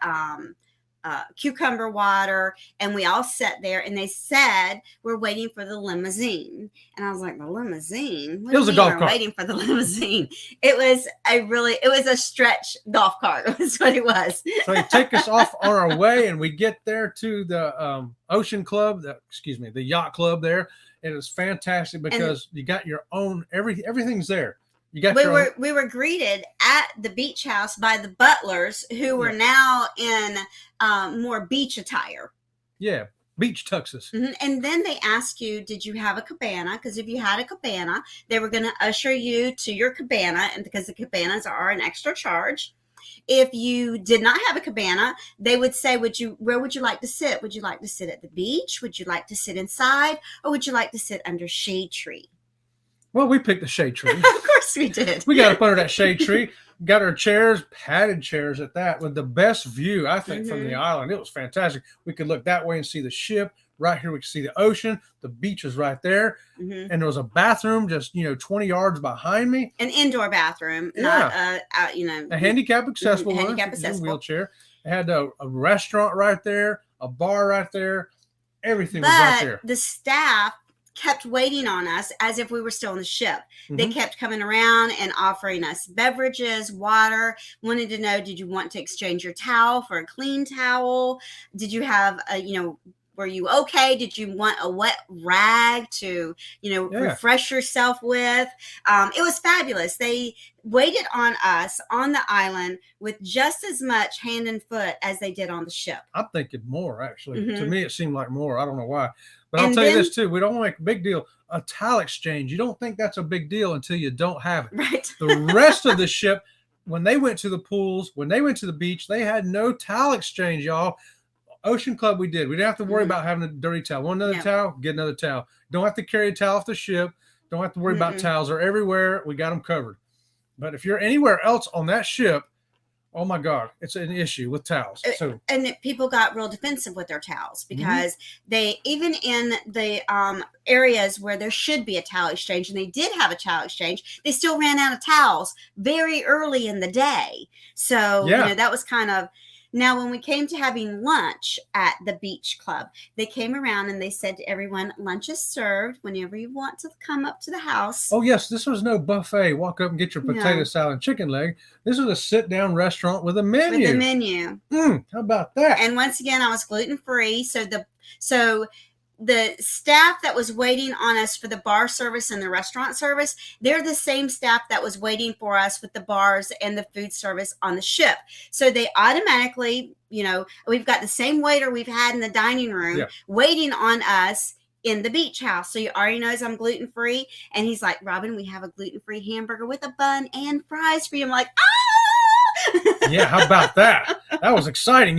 cucumber water, and we all sat there, and they said we're waiting for the limousine, and I was like, the limousine? What It was a golf cart. Waiting for the limousine. It was a stretch golf cart. Was what it was. So they take us off on our way, and we get there to the Ocean Club, the yacht club there. It is fantastic because you got your own everything's there. You got we were greeted at the beach house by the butlers who were now in more beach attire. Yeah, beach tuxes. And then they asked you, did you have a cabana? Because if you had a cabana, they were going to usher you to your cabana, and because the cabanas are an extra charge. If you did not have a cabana, they would say, where would you like to sit? Would you like to sit at the beach? Would you like to sit inside? Or would you like to sit under shade tree? Well, we picked the shade tree. Of course we did. We got up under that shade tree, got our chairs, padded chairs at that, with the best view, I think, from the island. It was fantastic. We could look that way and see the ship. Right here, we could see the ocean. The beach is right there. And there was a bathroom just, 20 yards behind me. An indoor bathroom, not, a handicap accessible one. Handicap accessible. Wheelchair. It had a restaurant right there, a bar right there. Everything was right there. The staff kept waiting on us as if we were still on the ship. They kept coming around and offering us beverages, water, wanted to know, did you want to exchange your towel for a clean towel? Did you have were you okay? Did you want a wet rag to, refresh yourself with? It was fabulous. They waited on us on the island with just as much hand and foot as they did on the ship. I'm thinking more, actually. To me, it seemed like more. I don't know why. But I'll tell you this, too. We don't want to make a big deal. A towel exchange, you don't think that's a big deal until you don't have it. Right. The rest of the ship, when they went to the pools, when they went to the beach, they had no towel exchange, y'all. Ocean Club, we did. We didn't have to worry about having a dirty towel. Want another towel? Get another towel. Don't have to carry a towel off the ship. Don't have to worry about towels. They're everywhere. We got them covered. But if you're anywhere else on that ship, oh my God, it's an issue with towels. And people got real defensive with their towels because they, even in the areas where there should be a towel exchange, and they did have a towel exchange, they still ran out of towels very early in the day. So, that was kind of. Now, when we came to having lunch at the beach club, they came around and they said to everyone, lunch is served whenever you want to come up to the house. Oh, yes. This was no buffet. Walk up and get your potato salad and chicken leg. This was a sit-down restaurant with a menu. With a menu. How about that? And once again, I was gluten-free. So the staff that was waiting on us for the bar service and the restaurant service, they're the same staff that was waiting for us with the bars and the food service on the ship. So they automatically, we've got the same waiter we've had in the dining room waiting on us in the beach house. So you already knows I'm gluten-free. And he's like, Robin, we have a gluten-free hamburger with a bun and fries for you. I'm like, ah! Yeah, how about that? That was exciting,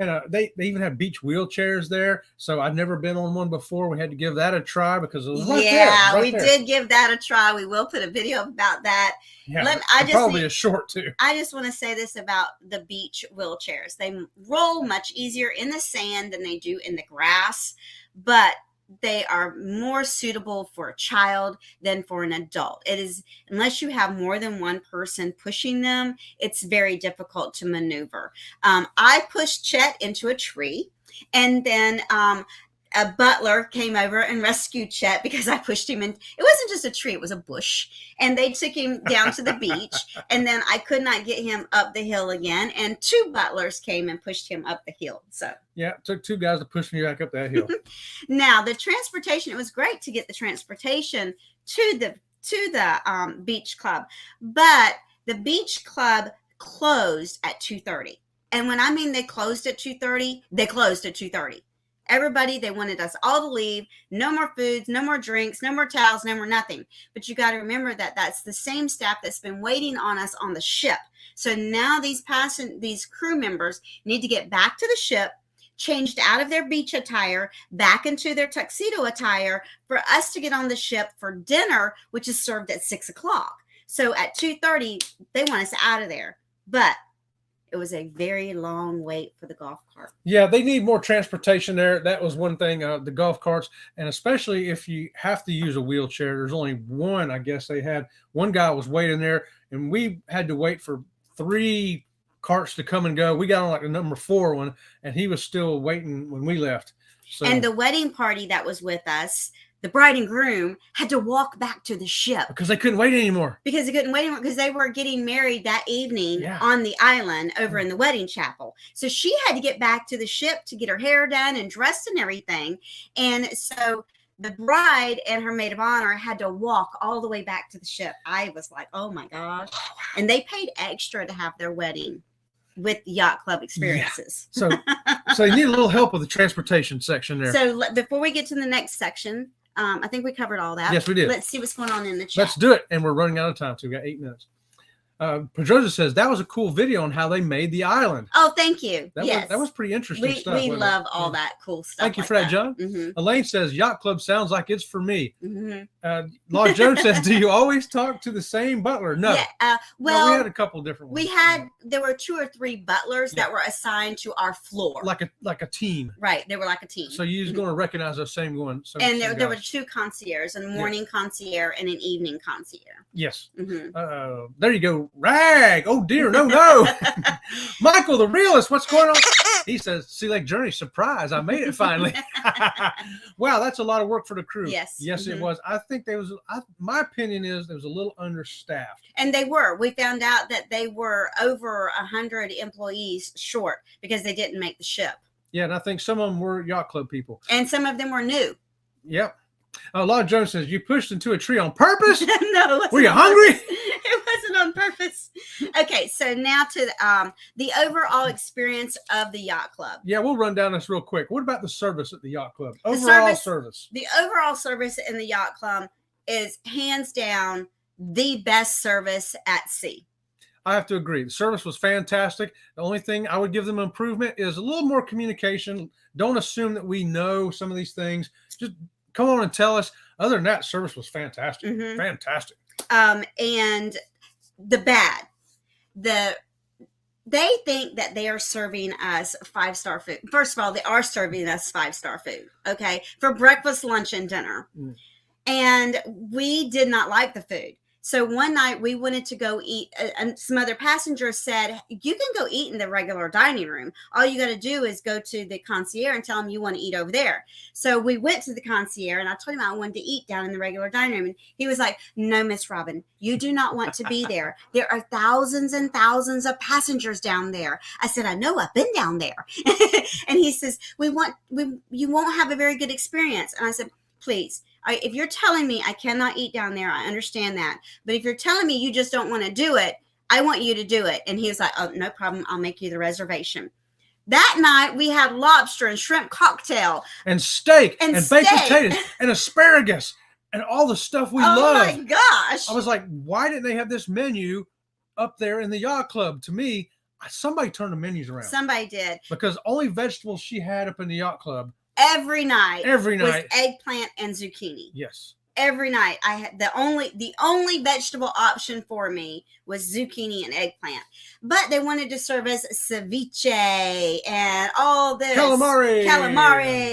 And they even have beach wheelchairs there. So I'd never been on one before. We had to give that a try because it was right there. Yeah, Right we there. did give that a try. We will put a video about that. Yeah, I just probably a short too. I just want to say this about the beach wheelchairs. They roll much easier in the sand than they do in the grass, but they are more suitable for a child than for an adult. It is, unless you have more than one person pushing them, it's very difficult to maneuver. I pushed Chet into a tree, and then a butler came over and rescued Chet because I pushed him in. It wasn't just a tree, it was a bush. And they took him down to the beach. And then I could not get him up the hill again. And 2 butlers came and pushed him up the hill. So yeah, it took 2 guys to push me back up that hill. Now the transportation, it was great to get the transportation to the beach club. But the beach club closed at 2:30. And when I mean they closed at 2:30, they closed at 2:30. Everybody, they wanted us all to leave. No more foods, no more drinks, no more towels, no more nothing. But you got to remember that that's the same staff that's been waiting on us on the ship. So now these crew members need to get back to the ship, changed out of their beach attire, back into their tuxedo attire for us to get on the ship for dinner, which is served at 6 o'clock. So at 2:30, they want us out of there. But it was a very long wait for the golf cart. Yeah, they need more transportation there. That was one thing, the golf carts, and especially if you have to use a wheelchair. There's only one, I guess they had. One guy was waiting there, and we had to wait for 3 carts to come and go. We got on like the number 4 one, and he was still waiting when we left. So, and the wedding party that was with us, the bride and groom had to walk back to the ship because they couldn't wait anymore. Because they couldn't wait anymore because they were getting married that evening Yeah. on the island over in the wedding chapel. So she had to get back to the ship to get her hair done and dressed and everything. And so the bride and her maid of honor had to walk all the way back to the ship. I was like, oh my gosh. And they paid extra to have their wedding with the Yacht Club experiences. Yeah. So you need a little help with the transportation section there. So before we get to the next section, I think we covered all that. Yes, we did. Let's see what's going on in the chat. Let's do it. And we're running out of time, so we got 8 minutes. Pedrosa says that was a cool video on how they made the island. Oh, thank you. That was pretty interesting stuff. We love all that cool stuff. Thank you for that, John. Mm-hmm. Elaine says Yacht Club sounds like it's for me. Mm-hmm. Law Jones says, do you always talk to the same butler? No. Yeah, we had a couple different ones. There were 2 or 3 butlers that were assigned to our floor. Like a team. Right. They were like a team. So you're going to recognize those same ones. And there were 2 concierges, a morning concierge and an evening concierge. Yes. Mm-hmm. There you go. Rag. Oh dear. No. Michael, the realist. What's going on? He says, Sea Lake Journey. Surprise. I made it finally. Wow. That's a lot of work for the crew. Yes. Yes, it was. I think my opinion is there was a little understaffed. And they were. We found out that they were over 100 employees short because they didn't make the ship. Yeah. And I think some of them were Yacht Club people. And some of them were new. Yep. Law Jones says, you pushed into a tree on purpose? No. Were you hungry? It wasn't on purpose. Okay, so now to the overall experience of the Yacht Club. Yeah, we'll run down this real quick. What about the service at the Yacht Club? Overall service. The overall service in the Yacht Club is hands down the best service at sea. I have to agree. The service was fantastic. The only thing I would give them improvement is a little more communication. Don't assume that we know some of these things. Just come on and tell us. Other than that, service was fantastic. Mm-hmm. Fantastic. And the bad, they think that they are serving us 5-star food. First of all, they are serving us 5-star food. Okay. For breakfast, lunch, and dinner. Mm. And we did not like the food. So one night we wanted to go eat, and some other passengers said, you can go eat in the regular dining room. All you got to do is go to the concierge and tell him you want to eat over there. So we went to the concierge and I told him I wanted to eat down in the regular dining room. And he was like, no, Miss Robin, you do not want to be there. There are thousands and thousands of passengers down there. I said, I know, I've been down there. And he says, you won't have a very good experience. And I said, please. If you're telling me I cannot eat down there, I understand that. But if you're telling me you just don't want to do it, I want you to do it. And he was like, oh, no problem. I'll make you the reservation. That night, we had lobster and shrimp cocktail. And steak and baked potatoes and asparagus and all the stuff we love. Oh, my gosh. I was like, why didn't they have this menu up there in the Yacht Club? To me, Somebody turned the menus around Somebody did. because only vegetables she had up in the yacht club Every night was night. eggplant and zucchini. Yes. Every night I had the only vegetable option for me was zucchini and eggplant. But they wanted to serve us ceviche and all this Calamari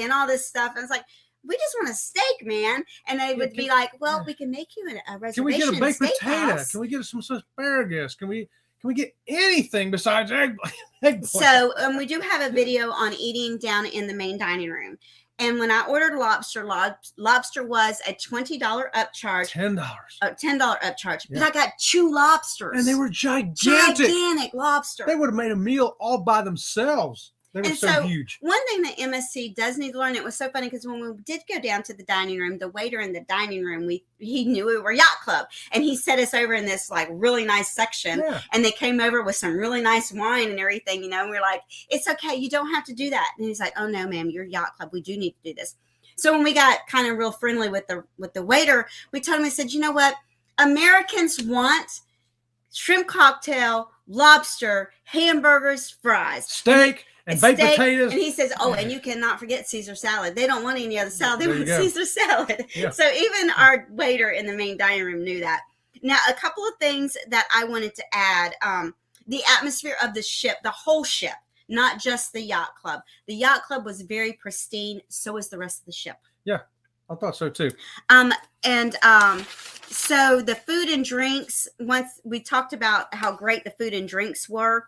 and all this stuff. And it's like, we just want a steak, man. And they would be like, well, we can make you a reservation. Can we get a baked potato? Steakhouse. Can we get some asparagus? Can we get anything besides eggplant? So we do have a video on eating down in the main dining room. And when I ordered lobster was a $20 upcharge. $10. $10 upcharge. Yeah. But I got 2 lobsters. And they were gigantic. Gigantic lobster. They would have made a meal all by themselves. They were so huge. One thing that MSC does need to learn, it was so funny because when we did go down to the dining room, the waiter in the dining room, he knew we were Yacht Club. And he set us over in this like really nice section. Yeah. And they came over with some really nice wine and everything, you know, and we were like, it's okay. You don't have to do that. And he's like, oh no, ma'am, you're Yacht Club. We do need to do this. So when we got kind of real friendly with the waiter, we told him, I said, you know what? Americans want shrimp cocktail, lobster, hamburgers, fries. Steak. And baked potatoes. And he says, oh, and you cannot forget Caesar salad. They don't want any other salad. They want go. Caesar salad. Yeah. So even our waiter in the main dining room knew that. Now, a couple of things that I wanted to add. The atmosphere of the ship, the whole ship, not just the yacht club. The yacht club was very pristine. So was the rest of the ship. Yeah, I thought so too. So the food and drinks, once we talked about how great the food and drinks were.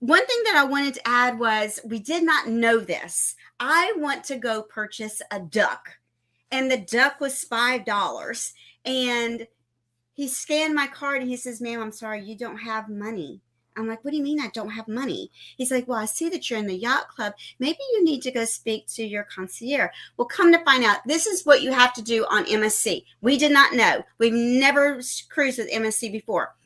One thing that I wanted to add was we did not know this. I want to go purchase a duck, and the duck was $5. And he scanned my card and he says, ma'am, I'm sorry, you don't have money. I'm like, what do you mean I don't have money? He's like, well, I see that you're in the yacht club. Maybe you need to go speak to your concierge. Well, come to find out, this is what you have to do on MSC. We did not know. We've never cruised with MSC before.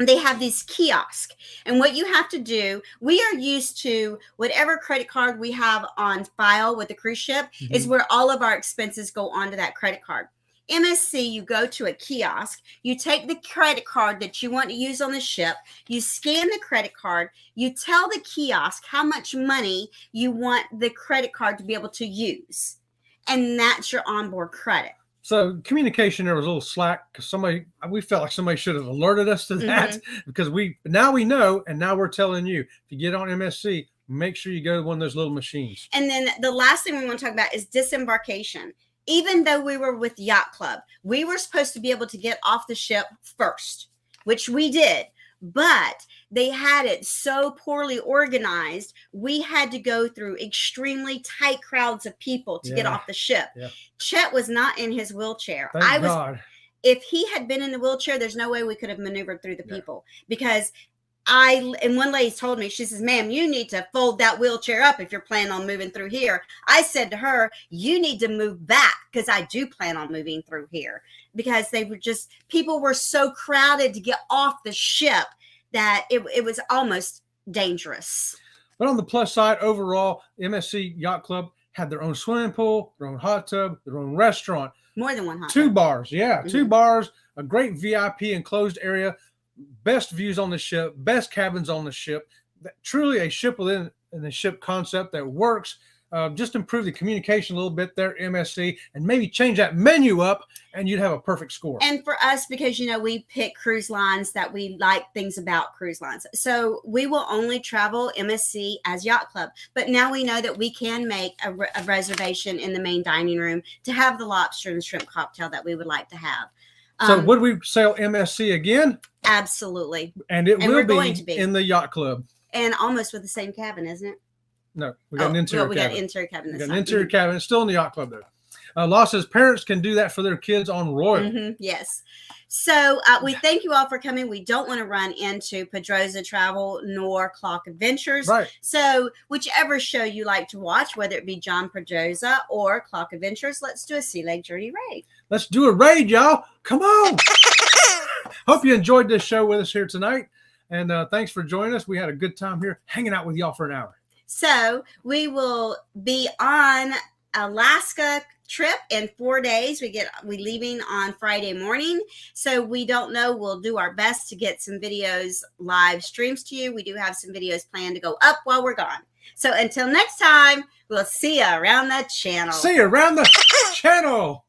They have these kiosks, and what you have to do, we are used to whatever credit card we have on file with the cruise ship is where all of our expenses go onto that credit card. MSC, you go to a kiosk, you take the credit card that you want to use on the ship, you scan the credit card, you tell the kiosk how much money you want the credit card to be able to use, and that's your onboard credit. So communication there was a little slack because we felt like somebody should have alerted us to that because now we know, and now we're telling you, if you get on MSC, make sure you go to one of those little machines. And then the last thing we want to talk about is disembarkation. Even though we were with Yacht Club, we were supposed to be able to get off the ship first, which we did. But they had it so poorly organized, we had to go through extremely tight crowds of people to get off the ship. Yeah. Chet was not in his wheelchair. Thank God. If he had been in the wheelchair, there's no way we could have maneuvered through the people because and one lady told me, she says, ma'am, you need to fold that wheelchair up if you're planning on moving through here. I said to her, you need to move back because I do plan on moving through here because people were so crowded to get off the ship that it was almost dangerous. But on the plus side, overall, MSC Yacht Club had their own swimming pool, their own hot tub, their own restaurant. More than one hot tub. 2 bars, 2 bars, a great VIP enclosed area. Best views on the ship, best cabins on the ship. Truly a ship within the ship concept that works. Just improve the communication a little bit there, MSC, and maybe change that menu up, and you'd have a perfect score. And for us, because, we pick cruise lines that we like things about cruise lines. So we will only travel MSC as Yacht Club. But now we know that we can make a reservation in the main dining room to have the lobster and shrimp cocktail that we would like to have. So would we sail MSC again? Absolutely. And it will be in the Yacht Club. And almost with the same cabin, isn't it? No, we got an interior cabin. We got an interior cabin. We got an interior cabin. It's still in the Yacht Club, though. Law says parents can do that for their kids on Royal. Yes. So we thank you all for coming. We don't want to run into Pedroza Travel nor Clock Adventures. Right. So whichever show you like to watch, whether it be John Pedroza or Clock Adventures, let's do a Sea Lake Journey raid. Let's do a raid, y'all. Come on. Hope you enjoyed this show with us here tonight. And thanks for joining us. We had a good time here hanging out with y'all for an hour. So we will be on Alaska trip in 4 days. We leaving on Friday morning, so we don't know. We'll do our best to get some videos live streams to you. We do have some videos planned to go up while we're gone. So until next time, we'll see you around the channel. See you around the channel.